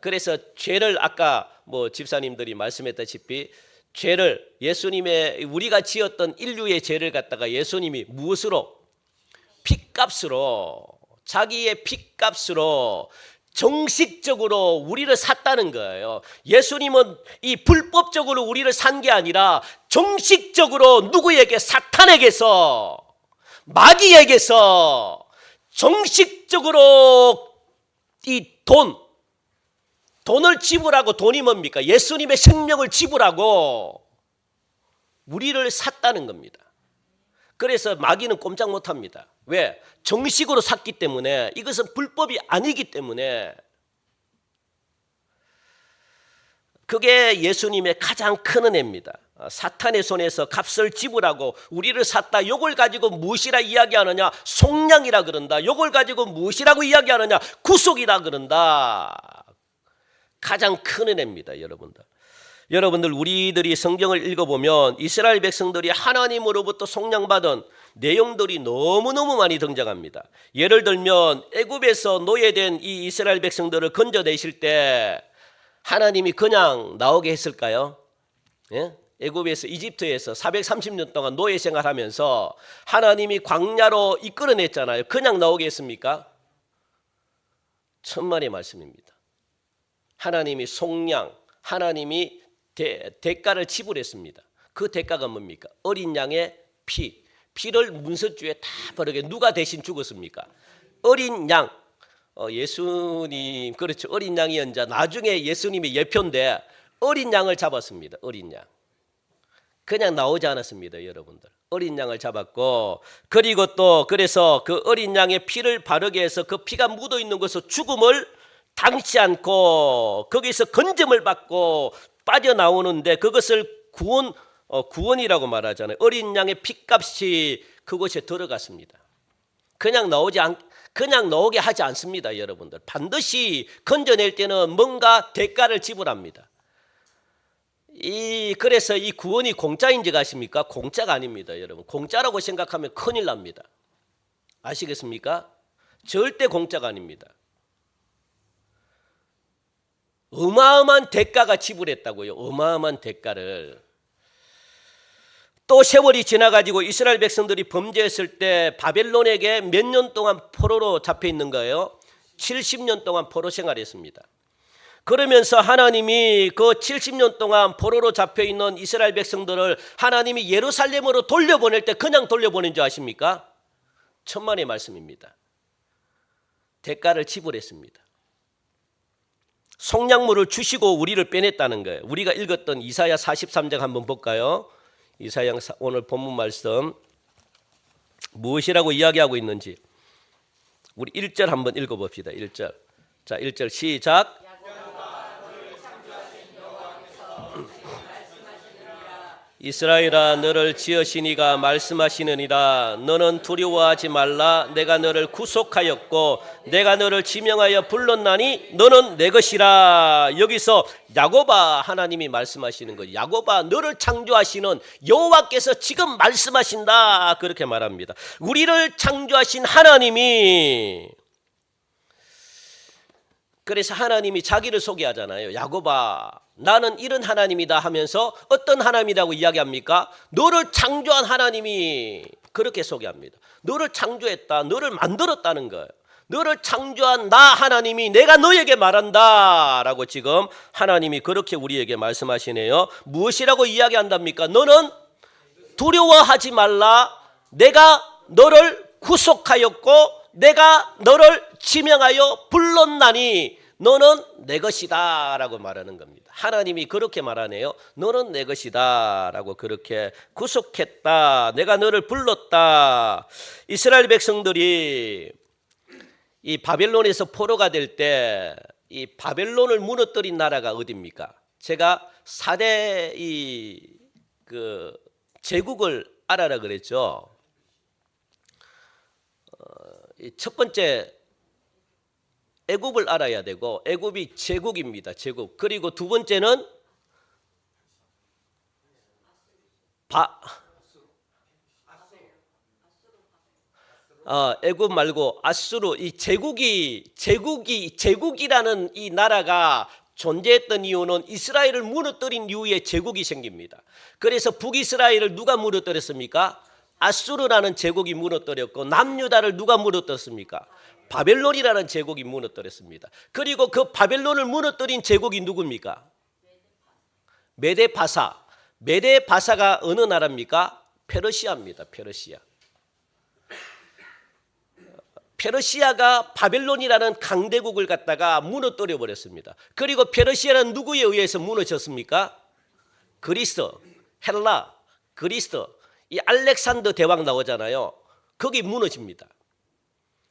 그래서 죄를, 아까 뭐 집사님들이 말씀했다시피 죄를, 예수님의 우리가 지었던 인류의 죄를 갖다가 예수님이 무엇으로? 핏값으로, 자기의 핏값으로 정식적으로 우리를 샀다는 거예요. 예수님은 이 불법적으로 우리를 산 게 아니라 정식적으로 누구에게? 사탄에게서, 마귀에게서 정식적으로 이 돈, 돈을 지불하고, 돈이 뭡니까? 예수님의 생명을 지불하고 우리를 샀다는 겁니다. 그래서 마귀는 꼼짝 못합니다. 왜? 정식으로 샀기 때문에, 이것은 불법이 아니기 때문에. 그게 예수님의 가장 큰 은혜입니다. 사탄의 손에서 값을 지불하고 우리를 샀다. 이걸 가지고 무엇이라 이야기하느냐? 속량이라 그런다. 이걸 가지고 무엇이라고 이야기하느냐? 구속이라 그런다. 가장 큰 은혜입니다, 여러분들. 여러분들, 우리들이 성경을 읽어보면 이스라엘 백성들이 하나님으로부터 속량받은 내용들이 너무너무 많이 등장합니다. 예를 들면 애굽에서 노예된 이 이스라엘 백성들을 건져내실 때 하나님이 그냥 나오게 했을까요? 예? 애굽에서, 이집트에서 430년 동안 노예 생활하면서 하나님이 광야로 이끌어냈잖아요. 그냥 나오게 했습니까? 천만의 말씀입니다. 하나님이 속량, 하나님이 대가를 지불했습니다. 그 대가가 뭡니까? 어린 양의 피를 문설주에 다 바르게. 누가 대신 죽었습니까? 어린 양. 예수님, 그렇죠. 어린 양이 연자. 나중에 예수님이 예표인데 어린 양을 잡았습니다. 어린 양. 그냥 나오지 않았습니다, 여러분들. 어린 양을 잡았고, 그리고 또 그래서 그 어린 양의 피를 바르게 해서 그 피가 묻어 있는 곳에서 죽음을 당치 않고 거기서 건짐을 받고 빠져나오는데, 그것을 구원이라고 말하잖아요. 어린 양의 피값이 그곳에 들어갔습니다. 그냥 나오게 하지 않습니다, 여러분들. 반드시 건져낼 때는 뭔가 대가를 지불합니다. 그래서 이 구원이 공짜인지 아십니까? 공짜가 아닙니다, 여러분. 공짜라고 생각하면 큰일 납니다. 아시겠습니까? 절대 공짜가 아닙니다. 어마어마한 대가가 지불했다고요. 어마어마한 대가를. 또 세월이 지나가지고 이스라엘 백성들이 범죄했을 때 바벨론에게 몇 년 동안 포로로 잡혀 있는 거예요. 70년 동안 포로 생활했습니다. 그러면서 하나님이 그 70년 동안 포로로 잡혀 있는 이스라엘 백성들을 하나님이 예루살렘으로 돌려보낼 때 그냥 돌려보낸 줄 아십니까? 천만의 말씀입니다. 대가를 지불했습니다. 속량물을 주시고 우리를 빼냈다는 거예요. 우리가 읽었던 이사야 43장 한번 볼까요? 이사야 오늘 본문 말씀 무엇이라고 이야기하고 있는지 우리 1절 한번 읽어봅시다. 1절. 자, 1절 시작. 이스라엘아, 너를 지으신 이가 말씀하시느니라. 너는 두려워하지 말라. 내가 너를 구속하였고 내가 너를 지명하여 불렀나니 너는 내 것이라. 여기서 야곱아, 하나님이 말씀하시는 거예요. 야곱아, 너를 창조하시는 여호와께서 지금 말씀하신다. 그렇게 말합니다. 우리를 창조하신 하나님이, 그래서 하나님이 자기를 소개하잖아요. 야곱아, 나는 이런 하나님이다 하면서 어떤 하나님이라고 이야기합니까? 너를 창조한 하나님이 그렇게 소개합니다. 너를 창조했다, 너를 만들었다는 거예요. 너를 창조한 나 하나님이 내가 너에게 말한다 라고 지금 하나님이 그렇게 우리에게 말씀하시네요. 무엇이라고 이야기한답니까? 너는 두려워하지 말라. 내가 너를 구속하였고 내가 너를 지명하여 불렀나니 너는 내 것이다 라고 말하는 겁니다. 하나님이 그렇게 말하네요. 너는 내 것이다 라고 그렇게 구속했다. 내가 너를 불렀다. 이스라엘 백성들이 이 바벨론에서 포로가 될 때 이 바벨론을 무너뜨린 나라가 어디입니까? 제가 4대 제국을 알아라 그랬죠. 첫 번째 애굽을 알아야 되고, 애굽이 제국입니다. 제국. 그리고 두 번째는 애굽 말고 아수르. 이 제국이라는 이 나라가 존재했던 이유는 이스라엘을 무너뜨린 이후에 제국이 생깁니다. 그래서 북이스라엘을 누가 무너뜨렸습니까? 아수르라는 제국이 무너뜨렸고, 남유다를 누가 무너뜨렸습니까? 바벨론이라는 제국이 무너뜨렸습니다. 그리고 그 바벨론을 무너뜨린 제국이 누굽니까? 메데파사. 메데파사가 어느 나라입니까? 페르시아입니다. 페르시아. 페르시아가 바벨론이라는 강대국을 갖다가 무너뜨려 버렸습니다. 그리고 페르시아는 누구에 의해서 무너졌습니까? 그리스, 헬라, 그리스, 이 알렉산더 대왕 나오잖아요. 거기 무너집니다.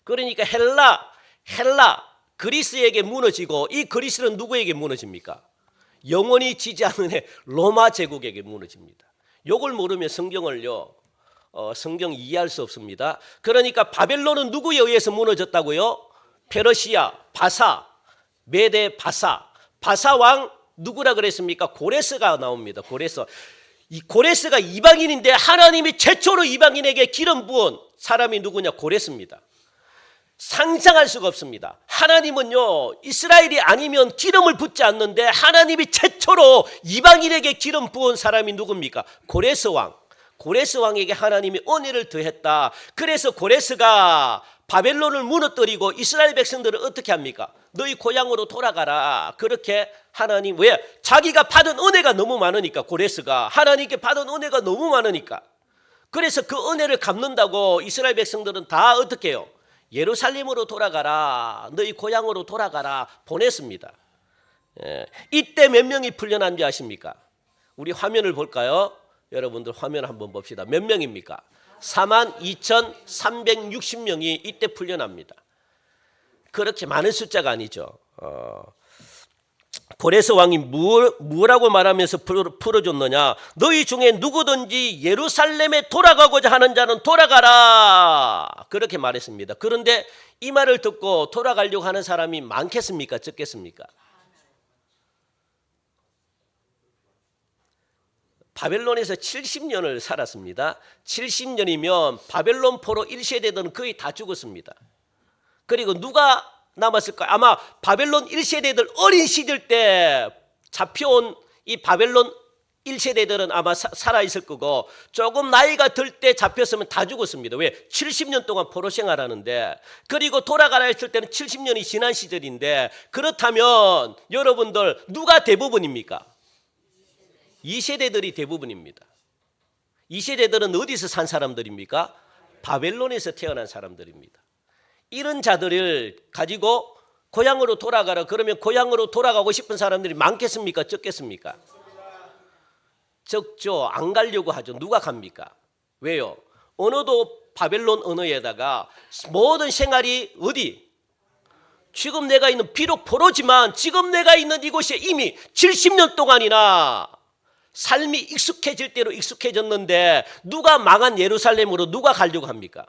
그러니까 헬라, 그리스에게 무너지고, 이 그리스는 누구에게 무너집니까? 영원히 지지 않는 로마 제국에게 무너집니다. 이걸 모르면 성경 이해할 수 없습니다. 그러니까 바벨론은 누구에 의해서 무너졌다고요? 페르시아, 메데 바사 왕 누구라 그랬습니까? 고레스가 나옵니다. 이 고레스가 이방인인데 하나님이 최초로 이방인에게 기름 부은 사람이 누구냐? 고레스입니다. 상상할 수가 없습니다. 하나님은요, 이스라엘이 아니면 기름을 붓지 않는데 하나님이 최초로 이방인에게 기름 부은 사람이 누굽니까? 고레스 왕에게 하나님이 은혜를 더했다. 그래서 고레스가 바벨론을 무너뜨리고 이스라엘 백성들을 어떻게 합니까? 너희 고향으로 돌아가라. 그렇게 하나님, 왜? 자기가 받은 은혜가 너무 많으니까, 고레스가 하나님께 받은 은혜가 너무 많으니까. 그래서 그 은혜를 갚는다고 이스라엘 백성들은 다 어떻게 해요? 예루살렘으로 돌아가라. 너희 고향으로 돌아가라. 보냈습니다. 이때 몇 명이 풀려난 줄 아십니까? 우리 화면을 볼까요? 여러분들 화면 한번 봅시다. 몇 명입니까? 42,360명이 이때 풀려납니다. 그렇게 많은 숫자가 아니죠. 고레스 왕이 뭐라고 말하면서 풀어줬느냐? 너희 중에 누구든지 예루살렘에 돌아가고자 하는 자는 돌아가라. 그렇게 말했습니다. 그런데 이 말을 듣고 돌아가려고 하는 사람이 많겠습니까? 적겠습니까? 바벨론에서 70년을 살았습니다. 70년이면 바벨론 포로 1세대들은 거의 다 죽었습니다. 그리고 누가 남았을까요? 아마 바벨론 1세대들 어린 시절 때 잡혀온 이 바벨론 1세대들은 아마 살아있을 거고, 조금 나이가 들 때 잡혔으면 다 죽었습니다. 왜? 70년 동안 포로 생활하는데, 그리고 돌아가라 했을 때는 70년이 지난 시절인데, 그렇다면 여러분들 누가 대부분입니까? 2세대들이 대부분입니다. 2세대들은 어디서 산 사람들입니까? 바벨론에서 태어난 사람들입니다. 이런 자들을 가지고 고향으로 돌아가라. 그러면 고향으로 돌아가고 싶은 사람들이 많겠습니까? 적겠습니까? 적죠. 안 가려고 하죠. 누가 갑니까? 왜요? 언어도 바벨론 언어에다가 모든 생활이 어디? 지금 내가 있는, 비록 포로지만 지금 내가 있는 이곳에 이미 70년 동안이나 삶이 익숙해질 대로 익숙해졌는데, 누가 망한 예루살렘으로 누가 가려고 합니까?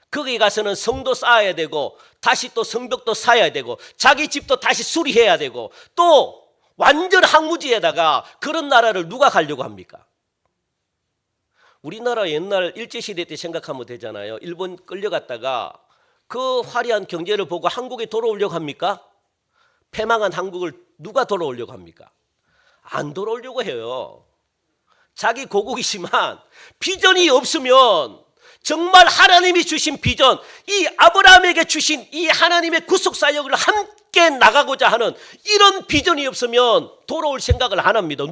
거기 가서는 성도 쌓아야 되고, 다시 또 성벽도 쌓아야 되고, 자기 집도 다시 수리해야 되고, 또 완전 항무지에다가 그런 나라를 누가 가려고 합니까? 우리나라 옛날 일제시대 때 생각하면 되잖아요. 일본 끌려갔다가 그 화려한 경제를 보고 한국에 돌아오려고 합니까? 패망한 한국을 누가 돌아오려고 합니까? 안 돌아오려고 해요. 자기 고국이지만 비전이 없으면, 정말 하나님이 주신 비전, 이 아브라함에게 주신 이 하나님의 구속 사역을 함께 나가고자 하는 이런 비전이 없으면 돌아올 생각을 안 합니다.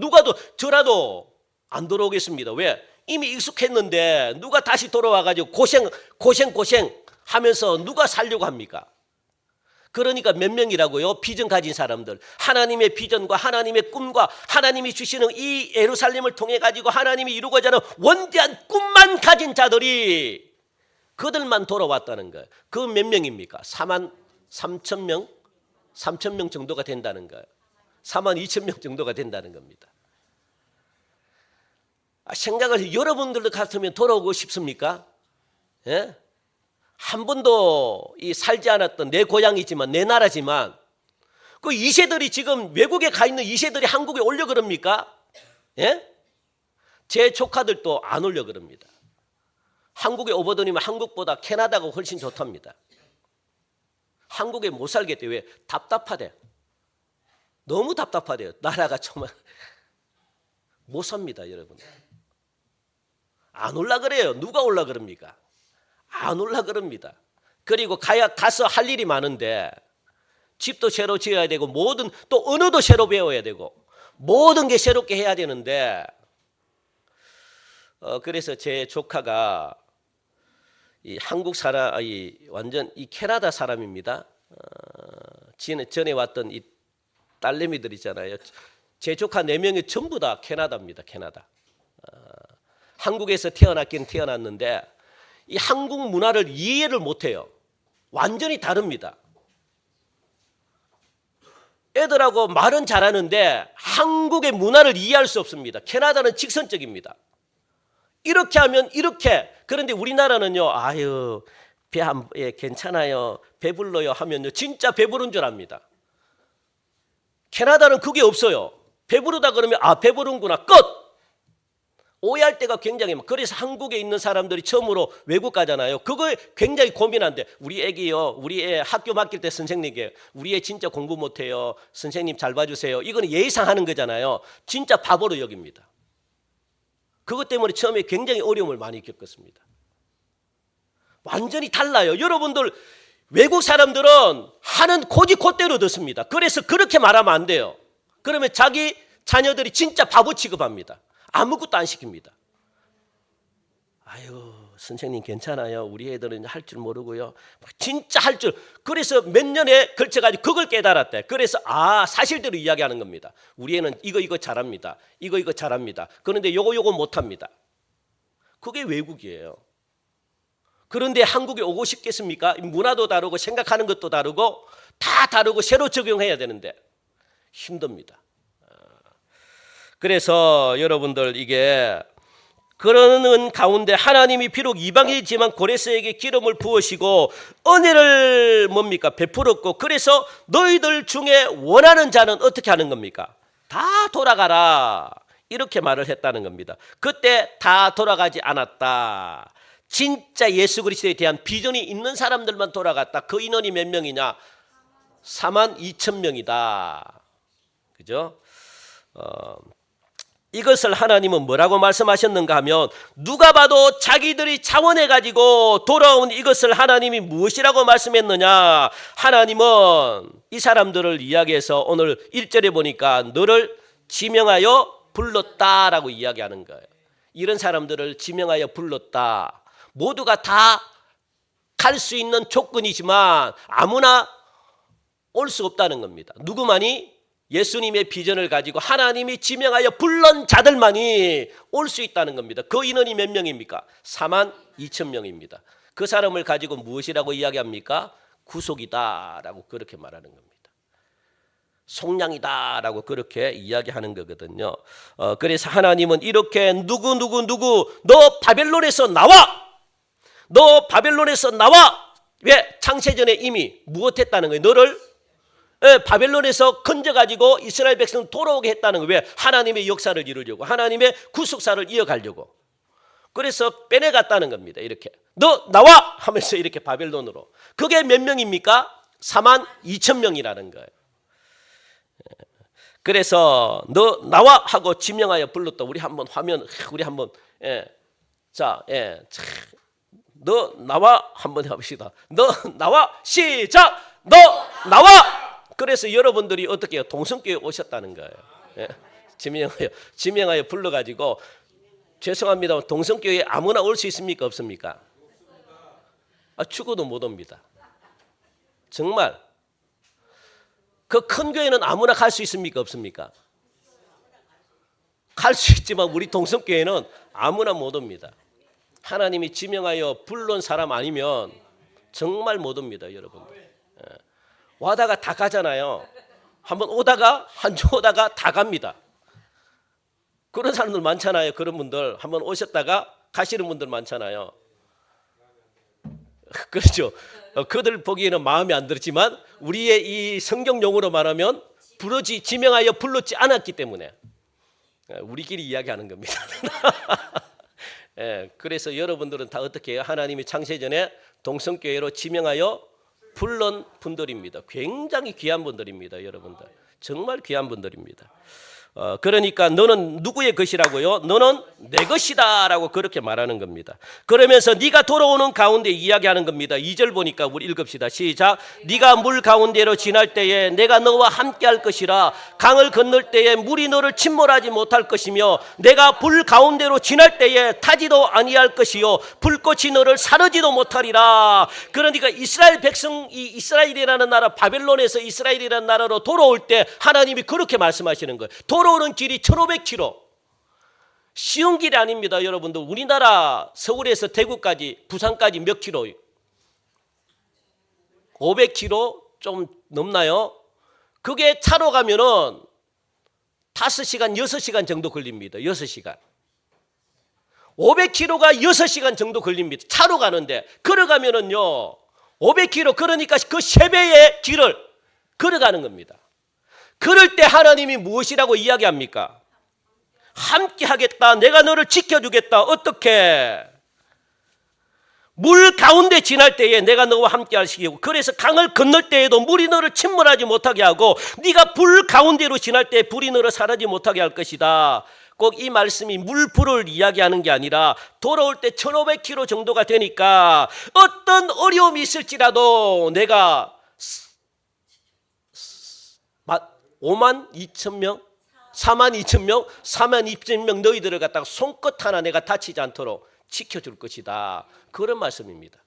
저라도 안 돌아오겠습니다. 왜? 이미 익숙했는데 누가 다시 돌아와가지고 고생 하면서 누가 살려고 합니까? 그러니까 몇 명이라고요? 비전 가진 사람들, 하나님의 비전과 하나님의 꿈과 하나님이 주시는 이 예루살렘을 통해 가지고 하나님이 이루고자 하는 원대한 꿈만 가진 자들이, 그들만 돌아왔다는 거예요. 그 몇 명입니까? 43,000명? 3,000명 정도가 된다는 거예요. 42,000명 정도가 된다는 겁니다. 생각을, 여러분들도 같으면 돌아오고 싶습니까? 예? 한 번도 살지 않았던 내 고향이지만, 내 나라지만, 그 2세들이 지금 외국에 가 있는 2세들이 한국에 오려 그럽니까? 예? 제 조카들도 안 오려 그럽니다. 한국에 오버더니면 한국보다 캐나다가 훨씬 좋답니다. 한국에 못 살겠대. 왜? 답답하대. 너무 답답하대요. 나라가 정말 못 삽니다, 여러분. 안 올라 그래요. 누가 올라 그럽니까? 안 올라 그럽니다. 그리고 가서 할 일이 많은데, 집도 새로 지어야 되고, 모든, 또 언어도 새로 배워야 되고, 모든 게 새롭게 해야 되는데, 그래서 제 조카가 이 한국 사람, 완전 이 캐나다 사람입니다. 전에 왔던 이 딸내미들 있잖아요. 제 조카 4명이 전부 다 캐나다입니다. 캐나다. 한국에서 태어났긴 태어났는데 이 한국 문화를 이해를 못해요. 완전히 다릅니다. 애들하고 말은 잘하는데 한국의 문화를 이해할 수 없습니다. 캐나다는 직선적입니다. 이렇게 하면 이렇게. 그런데 우리나라는요. 아유 괜찮아요. 배불러요 하면요. 진짜 배부른 줄 압니다. 캐나다는 그게 없어요. 배부르다 그러면 배부른구나 끝. 오해할 때가 굉장히 많아요. 그래서 한국에 있는 사람들이 처음으로 외국 가잖아요. 그거에 굉장히 고민한대. 우리 애기요. 우리 애 학교 맡길 때 선생님에게 우리 애 진짜 공부 못해요. 선생님 잘 봐주세요. 이거는 예상하는 거잖아요. 진짜 바보로 여깁니다. 그것 때문에 처음에 굉장히 어려움을 많이 겪었습니다. 완전히 달라요. 여러분들 외국 사람들은 하는 고지콧대로 듣습니다. 그래서 그렇게 말하면 안 돼요. 그러면 자기 자녀들이 진짜 바보 취급합니다. 아무것도 안 시킵니다. 아유 선생님 괜찮아요. 우리 애들은 할 줄 모르고요. 진짜 할 줄. 그래서 몇 년에 걸쳐가지고 그걸 깨달았대. 그래서 사실대로 이야기하는 겁니다. 우리 애는 이거 잘합니다. 이거 잘합니다. 그런데 요거 못합니다. 그게 외국이에요. 그런데 한국에 오고 싶겠습니까? 문화도 다르고 생각하는 것도 다르고 다 다르고 새로 적용해야 되는데 힘듭니다. 그래서 여러분들 이게 그러는 가운데 하나님이 비록 이방인이지만 고레스에게 기름을 부으시고 은혜를 베풀었고 그래서 너희들 중에 원하는 자는 어떻게 하는 겁니까? 다 돌아가라 이렇게 말을 했다는 겁니다. 그때 다 돌아가지 않았다. 진짜 예수 그리스도에 대한 비전이 있는 사람들만 돌아갔다. 그 인원이 몇 명이냐? 42,000명이다. 그죠? 이것을 하나님은 뭐라고 말씀하셨는가 하면 누가 봐도 자기들이 자원해가지고 돌아온 이것을 하나님이 무엇이라고 말씀했느냐. 하나님은 이 사람들을 이야기해서 오늘 1절에 보니까 너를 지명하여 불렀다라고 이야기하는 거예요. 이런 사람들을 지명하여 불렀다. 모두가 다 갈 수 있는 조건이지만 아무나 올 수 없다는 겁니다. 누구만이? 예수님의 비전을 가지고 하나님이 지명하여 불른 자들만이 올 수 있다는 겁니다. 그 인원이 몇 명입니까? 42,000명입니다. 그 사람을 가지고 무엇이라고 이야기합니까? 구속이다라고 그렇게 말하는 겁니다. 속량이다라고 그렇게 이야기하는 거거든요. 그래서 하나님은 이렇게 누구 너 바벨론에서 나와! 너 바벨론에서 나와! 왜? 창세전에 이미 무엇했다는 거예요? 너를 바벨론에서 건져가지고 이스라엘 백성 돌아오게 했다는 거예요. 왜? 하나님의 역사를 이루려고, 하나님의 구속사를 이어가려고. 그래서 빼내갔다는 겁니다. 이렇게 너 나와! 하면서 이렇게 바벨론으로. 그게 몇 명입니까? 42,000명이라는 거예요. 그래서 너 나와! 하고 지명하여 불렀다. 우리 한번 화면 우리 한번 너 나와 한번 해봅시다. 너 나와 시작. 너 나와. 그래서 여러분들이 어떻게 해요? 동성교회 오셨다는 거예요. 지명하여 불러가지고 죄송합니다. 동성교회 아무나 올 수 있습니까? 없습니까? 죽어도 못 옵니다. 정말 그 큰 교회는 아무나 갈 수 있습니까? 없습니까? 갈 수 있지만 우리 동성교회는 아무나 못 옵니다. 하나님이 지명하여 불러온 사람 아니면 정말 못 옵니다. 여러분들. 와다가 다 가잖아요. 한번 오다가 한 주 오다가 다 갑니다. 그런 사람들 많잖아요. 그런 분들 한번 오셨다가 가시는 분들 많잖아요. 그렇죠. 그들 보기에는 마음에 안 들지만 우리의 이 성경 용어로 말하면 지명하여 불렀지 않았기 때문에 우리끼리 이야기하는 겁니다. 그래서 여러분들은 다 어떻게 해요? 하나님이 창세전에 동성교회로 지명하여 불른 분들입니다. 굉장히 귀한 분들입니다. 여러분들 정말 귀한 분들입니다. 그러니까 너는 누구의 것이라고요? 너는 내 것이다 라고 그렇게 말하는 겁니다. 그러면서 네가 돌아오는 가운데 이야기하는 겁니다. 2절 보니까 우리 읽읍시다. 시작. 네가 물 가운데로 지날 때에 내가 너와 함께 할 것이라. 강을 건널 때에 물이 너를 침몰하지 못할 것이며 내가 불 가운데로 지날 때에 타지도 아니할 것이요 불꽃이 너를 사르지도 못하리라. 그러니까 이스라엘 백성, 이 이스라엘이라는 나라, 바벨론에서 이스라엘이라는 나라로 돌아올 때 하나님이 그렇게 말씀하시는 거예요. 돌아오는 길이 1500km. 쉬운 길이 아닙니다. 여러분들, 우리나라 서울에서 대구까지, 부산까지 몇 킬로요? 500km 좀 넘나요? 그게 차로 가면은 5시간, 6시간 정도 걸립니다. 6시간. 500km가 6시간 정도 걸립니다. 차로 가는데 걸어가면은요 500km, 그러니까 그 3배의 길을 걸어가는 겁니다. 그럴 때 하나님이 무엇이라고 이야기합니까? 함께 하겠다. 내가 너를 지켜주겠다. 어떻게? 물 가운데 지날 때에 내가 너와 함께 할 시기고, 그래서 강을 건널 때에도 물이 너를 침몰하지 못하게 하고, 네가 불 가운데로 지날 때 불이 너를 사르지 못하게 할 것이다. 꼭 이 말씀이 물불을 이야기하는 게 아니라 돌아올 때 1500km 정도가 되니까 어떤 어려움이 있을지라도 내가 5만 2천 명, 4만 2천 명, 4만 2천 명 너희들을 갖다가 손끝 하나 내가 다치지 않도록 지켜줄 것이다. 그런 말씀입니다.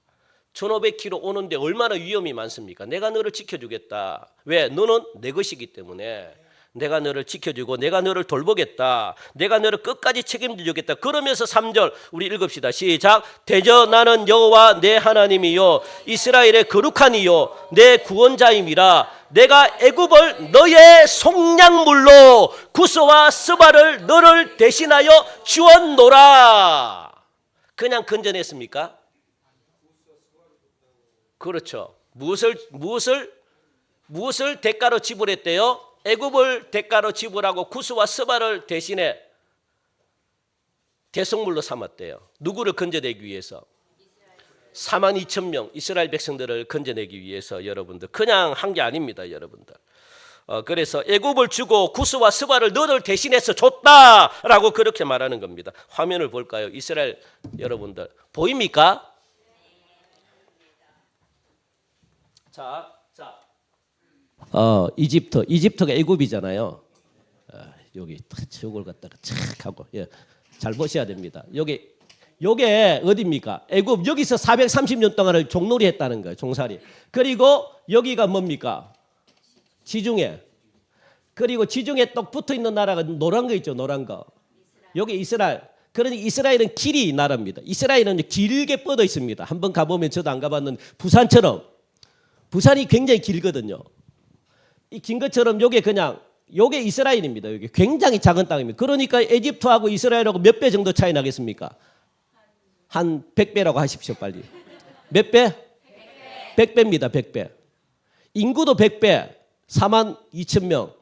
1500km 오는데 얼마나 위험이 많습니까? 내가 너를 지켜주겠다. 왜? 너는 내 것이기 때문에 내가 너를 지켜주고 내가 너를 돌보겠다. 내가 너를 끝까지 책임지겠다. 그러면서 3절 우리 읽읍시다. 시작. 대저 나는 여호와 내 하나님이요 이스라엘의 거룩한 이요 내 구원자임이라. 내가 애굽을 너의 속량물로 구스와 스바를 너를 대신하여 주었노라. 그냥 건져냈습니까? 그렇죠. 무엇을 대가로 지불했대요? 애굽을 대가로 지불하고 구스와 스바를 대신에 대속물로 삼았대요. 누구를 건져내기 위해서? 4만 2천 명 이스라엘 백성들을 건져내기 위해서. 여러분들 그냥 한 게 아닙니다. 여러분들. 그래서 애굽을 주고 구스와 스바를 너를 대신해서 줬다라고 그렇게 말하는 겁니다. 화면을 볼까요? 이스라엘 여러분들 보입니까? 자, 이집트가 애굽이잖아요. 여기 저걸 갖다가 착 하고 잘 보셔야 됩니다. 요게 어디입니까? 애굽. 여기서 430년 동안을 종놀이 했다는 거예요. 종살이. 그리고 여기가 뭡니까? 지중해. 그리고 지중해 똑 붙어 있는 나라가 노란 거 있죠. 노란 거. 여기 이스라엘. 그러니 이스라엘은 길이 나라입니다. 이스라엘은 길게 뻗어 있습니다. 한번 가보면 저도 안 가봤는데 부산처럼. 부산이 굉장히 길거든요. 이 긴 것처럼 요게 이스라엘입니다. 여기 굉장히 작은 땅입니다. 그러니까 이집트하고 이스라엘하고 몇 배 정도 차이 나겠습니까? 한 100배라고 하십시오, 빨리. 몇 배? 100배입니다, 100배. 인구도 100배, 4만 2천 명.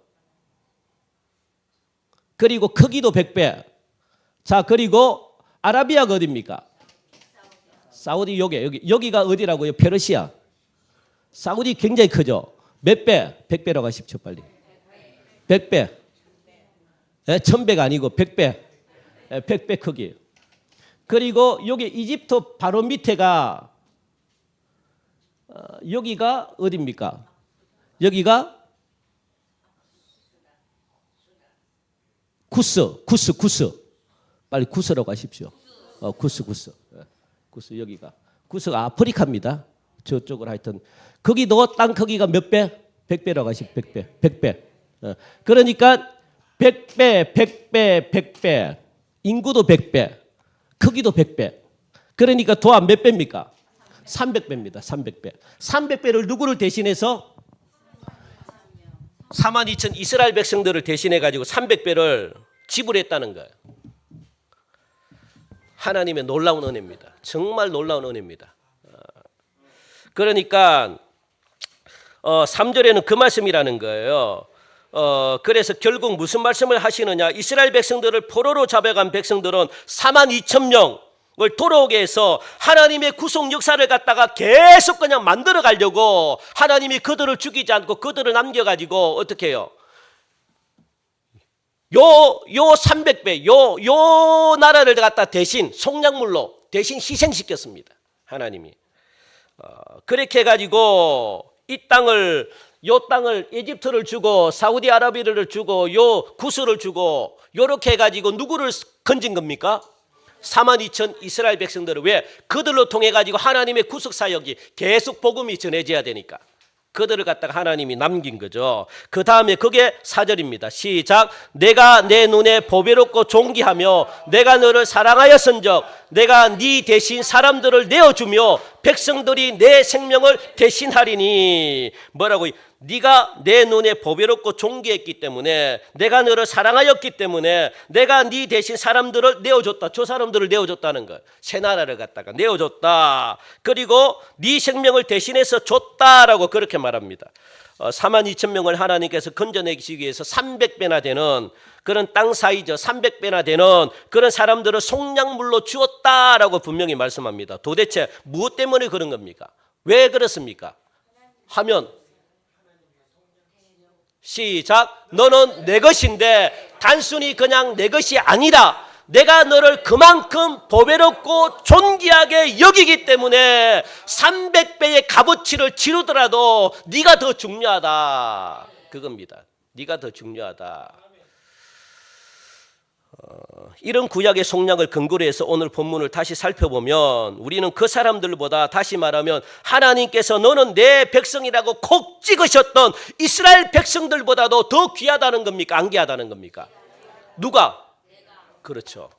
그리고 크기도 100배. 자, 그리고 아라비아가 어디입니까? 사우디. 여기가 어디라고요? 페르시아. 사우디 굉장히 크죠? 몇 배? 100배라고 하십시오, 빨리. 100배. 1000배가 아니고 100배. 100배 크기. 그리고 여기 이집트 바로 밑에가 여기가 어디입니까? 여기가 구스. 빨리 구스라고 하십시오. 구스. 구스 여기가. 구스가 아프리카입니다. 저쪽으로 하여튼. 거기도 땅 크기가 몇 배? 100배라고 하십시오. 100배. 그러니까 100배. 인구도 100배. 크기도 100배. 그러니까 도합 몇 배입니까? 300배입니다. 300배. 300배를 누구를 대신해서? 4만 2천 이스라엘 백성들을 대신해 가지고 300배를 지불했다는 거예요. 하나님의 놀라운 은혜입니다. 정말 놀라운 은혜입니다. 그러니까 3절에는 그 말씀이라는 거예요. 그래서 결국 무슨 말씀을 하시느냐? 이스라엘 백성들을 포로로 잡아간 백성들은 4만 2천 명을 돌아오게 해서 하나님의 구속 역사를 갖다가 계속 그냥 만들어 가려고 하나님이 그들을 죽이지 않고 그들을 남겨가지고 어떻게 해요? 요 300배 요 나라를 갖다 대신 속량물로 대신 희생시켰습니다. 하나님이. 그렇게 해가지고 요 땅을 이집트를 주고 사우디아라비아를 주고 요 구스를 주고 요렇게 해가지고 누구를 건진 겁니까? 42,000 이스라엘 백성들을. 왜? 그들로 통해 가지고 하나님의 구속 사역이 계속 복음이 전해져야 되니까 그들을 갖다가 하나님이 남긴 거죠. 그 다음에 그게 4절입니다. 시작. 내가 내 눈에 보배롭고 존귀하며 내가 너를 사랑하였은즉 내가 네 대신 사람들을 내어주며 백성들이 내 생명을 대신하리니. 뭐라고? 네가 내 눈에 보배롭고 존귀했기 때문에 내가 너를 사랑하였기 때문에 내가 네 대신 사람들을 내어줬다. 저 사람들을 내어줬다는 거예요. 새 나라를 갖다가 내어줬다. 그리고 네 생명을 대신해서 줬다라고 그렇게 말합니다. 42,000명을 하나님께서 건져내기 위해서 300배나 되는 그런 땅 사이죠. 300배나 되는 그런 사람들을 속량물로 주었다라고 분명히 말씀합니다. 도대체 무엇 때문에 그런 겁니까? 왜 그렇습니까? 하면 시작. 너는 내 것인데 단순히 그냥 내 것이 아니라 내가 너를 그만큼 보배롭고 존귀하게 여기기 때문에 300배의 값어치를 치르더라도 네가 더 중요하다. 그겁니다. 네가 더 중요하다. 이런 구약의 속량을 근거로 해서 오늘 본문을 다시 살펴보면 우리는 그 사람들보다, 다시 말하면 하나님께서 너는 내 백성이라고 콕 찍으셨던 이스라엘 백성들보다도 더 귀하다는 겁니까? 안 귀하다는 겁니까? 누가? 그렇죠.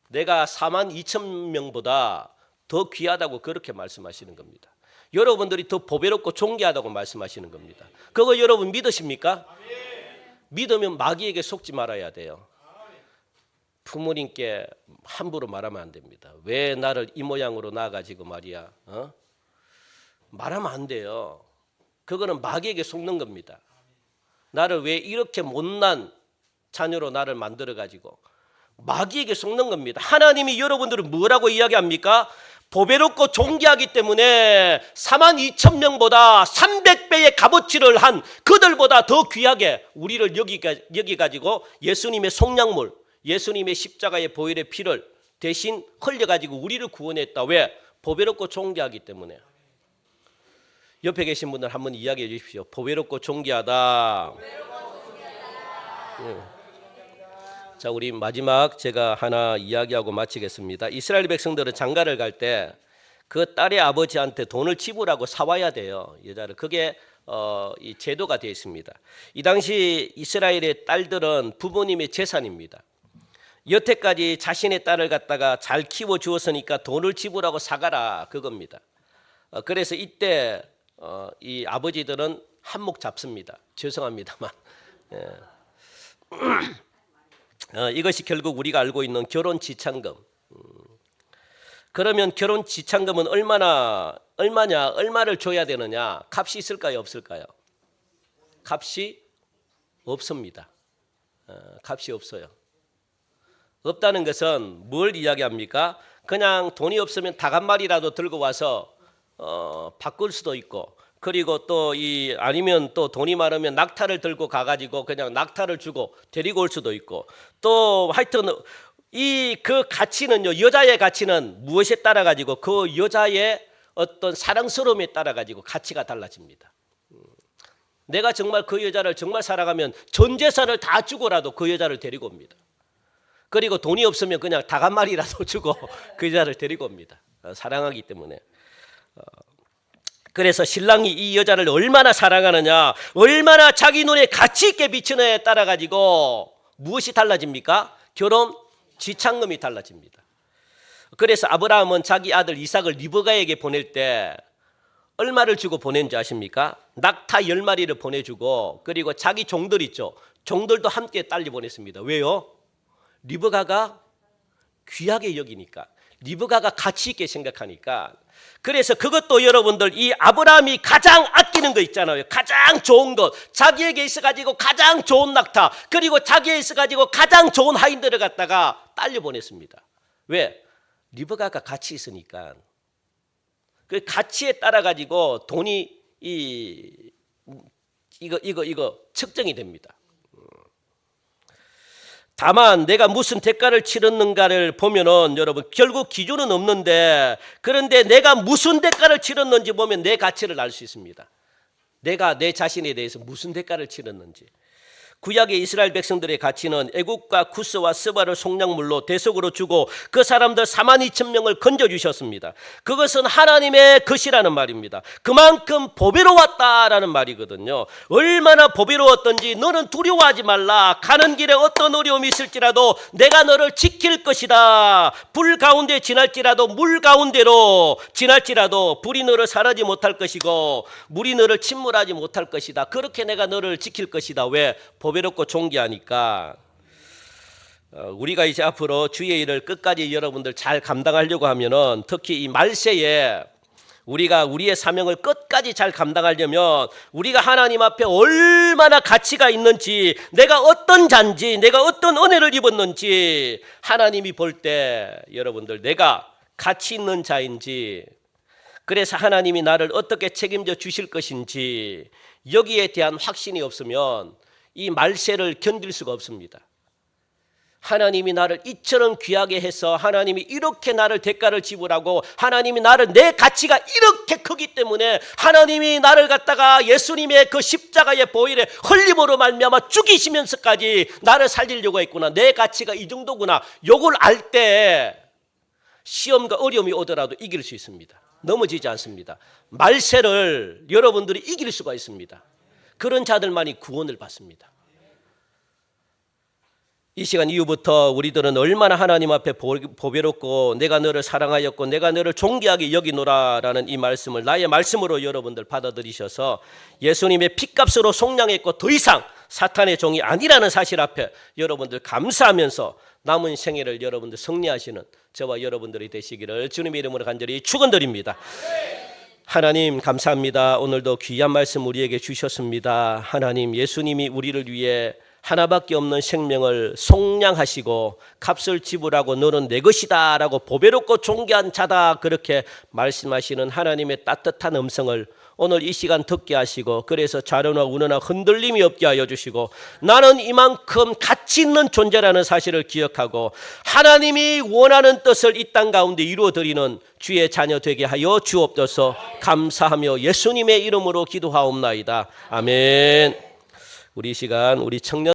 내가 42,000명보다 더 귀하다고 그렇게 말씀하시는 겁니다. 여러분들이 더 보배롭고 존귀하다고 말씀하시는 겁니다. 그거 여러분 믿으십니까? 믿으면 마귀에게 속지 말아야 돼요. 부모님께 함부로 말하면 안 됩니다. 왜 나를 이 모양으로 낳아가지고 말이야, 말하면 안 돼요. 그거는 마귀에게 속는 겁니다. 나를 왜 이렇게 못난 자녀로 나를 만들어가지고 마귀에게 속는 겁니다. 하나님이 여러분들을 뭐라고 이야기합니까? 보배롭고 존귀하기 때문에 42,000명보다 300배의 값어치를 한 그들보다 더 귀하게 우리를 여기가지고 예수님의 속량물, 예수님의 십자가의 보혈의 피를 대신 흘려가지고 우리를 구원했다. 왜? 보배롭고 존귀하기 때문에. 옆에 계신 분들 한번 이야기해 주십시오. 보배롭고 존귀하다. 자, 우리 마지막 제가 하나 이야기하고 마치겠습니다. 이스라엘 백성들은 장가를 갈 때 그 딸의 아버지한테 돈을 지불하고 사와야 돼요. 여자를. 그게 이 제도가 되어 있습니다. 이 당시 이스라엘의 딸들은 부모님의 재산입니다. 여태까지 자신의 딸을 갖다가 잘 키워 주었으니까 돈을 지불하고 사가라, 그겁니다. 그래서 이때 이 아버지들은 한몫 잡습니다. 죄송합니다만. 이것이 결국 우리가 알고 있는 결혼 지참금. 그러면 결혼 지참금은 얼마를 줘야 되느냐? 값이 있을까요, 없을까요? 값이 없습니다. 값이 없어요. 없다는 것은 뭘 이야기합니까? 그냥 돈이 없으면 닭 한 마리라도 들고 와서 바꿀 수도 있고, 그리고 또 아니면 또 돈이 많으면 낙타를 들고 가가지고 그냥 낙타를 주고 데리고 올 수도 있고, 또 하여튼 그 가치는요, 여자의 가치는 무엇에 따라 가지고 그 여자의 어떤 사랑스러움에 따라 가지고 가치가 달라집니다. 내가 정말 그 여자를 정말 사랑하면 전 재산을 다 주고라도 그 여자를 데리고 옵니다. 그리고 돈이 없으면 그냥 닭 한 마리라도 주고 그 여자를 데리고 옵니다. 사랑하기 때문에. 그래서 신랑이 이 여자를 얼마나 사랑하느냐, 얼마나 자기 눈에 가치 있게 비치느냐에 따라 가지고 무엇이 달라집니까? 결혼 지참금이 달라집니다. 그래서 아브라함은 자기 아들 이삭을 리브가에게 보낼 때 얼마를 주고 보낸지 아십니까? 낙타 10마리를 보내주고, 그리고 자기 종들 있죠, 종들도 함께 딸리 보냈습니다. 왜요? 리브가가 귀하게 여기니까, 리브가가 가치 있게 생각하니까. 그래서 그것도 여러분들, 이 아브라함이 가장 아끼는 거 있잖아요. 가장 좋은 것, 자기에게 있어가지고 가장 좋은 낙타, 그리고 자기에게 있어가지고 가장 좋은 하인들을 갖다가 딸려 보냈습니다. 왜? 리브가가 가치 있으니까. 그 가치에 따라 가지고 돈이 이거 측정이 됩니다. 다만 내가 무슨 대가를 치렀는가를 보면은 여러분 결국 기준은 없는데, 그런데 내가 무슨 대가를 치렀는지 보면 내 가치를 알 수 있습니다. 내가 내 자신에 대해서 무슨 대가를 치렀는지. 구약의 이스라엘 백성들의 가치는 애국과 쿠스와 스바를 속량물로 대속으로 주고 그 사람들 42,000명을 건져주셨습니다. 그것은 하나님의 것이라는 말입니다. 그만큼 보배로웠다라는 말이거든요. 얼마나 보배로웠던지 너는 두려워하지 말라. 가는 길에 어떤 어려움이 있을지라도 내가 너를 지킬 것이다. 불 가운데 지날지라도 물 가운데로 지날지라도 불이 너를 사르지 못할 것이고 물이 너를 침몰하지 못할 것이다. 그렇게 내가 너를 지킬 것이다. 왜? 보배롭고 존귀하니까. 우리가 이제 앞으로 주의 일을 끝까지 여러분들 잘 감당하려고 하면은, 특히 이 말세에 우리가 우리의 사명을 끝까지 잘 감당하려면 우리가 하나님 앞에 얼마나 가치가 있는지, 내가 어떤 자인지, 내가 어떤 은혜를 입었는지 하나님이 볼 때 여러분들 내가 가치 있는 자인지, 그래서 하나님이 나를 어떻게 책임져 주실 것인지 여기에 대한 확신이 없으면 이 말세를 견딜 수가 없습니다. 하나님이 나를 이처럼 귀하게 해서, 하나님이 이렇게 나를 대가를 지불하고, 하나님이 나를, 내 가치가 이렇게 크기 때문에 하나님이 나를 갖다가 예수님의 그 십자가의 보혈의 흘림으로 말미암아 죽이시면서까지 나를 살리려고 했구나. 내 가치가 이 정도구나. 요걸 알 때 시험과 어려움이 오더라도 이길 수 있습니다. 넘어지지 않습니다. 말세를 여러분들이 이길 수가 있습니다. 그런 자들만이 구원을 받습니다. 이 시간 이후부터 우리들은 얼마나 하나님 앞에 보배롭고 내가 너를 사랑하였고 내가 너를 존귀하게 여기노라라는 이 말씀을 나의 말씀으로 여러분들 받아들이셔서 예수님의 핏값으로 속량했고 더 이상 사탄의 종이 아니라는 사실 앞에 여러분들 감사하면서 남은 생애를 여러분들 승리하시는 저와 여러분들이 되시기를 주님의 이름으로 간절히 축원드립니다. 하나님 감사합니다. 오늘도 귀한 말씀 우리에게 주셨습니다. 하나님, 예수님이 우리를 위해 하나밖에 없는 생명을 속량하시고 값을 지불하고 너는 내 것이다 라고 보배롭고 존귀한 자다, 그렇게 말씀하시는 하나님의 따뜻한 음성을 오늘 이 시간 듣게 하시고, 그래서 좌로나 우노나 흔들림이 없게 하여 주시고, 나는 이만큼 가치 있는 존재라는 사실을 기억하고 하나님이 원하는 뜻을 이 땅 가운데 이루어드리는 주의 자녀 되게 하여 주옵소서. 감사하며 예수님의 이름으로 기도하옵나이다. 아멘. 우리 시간 우리 청년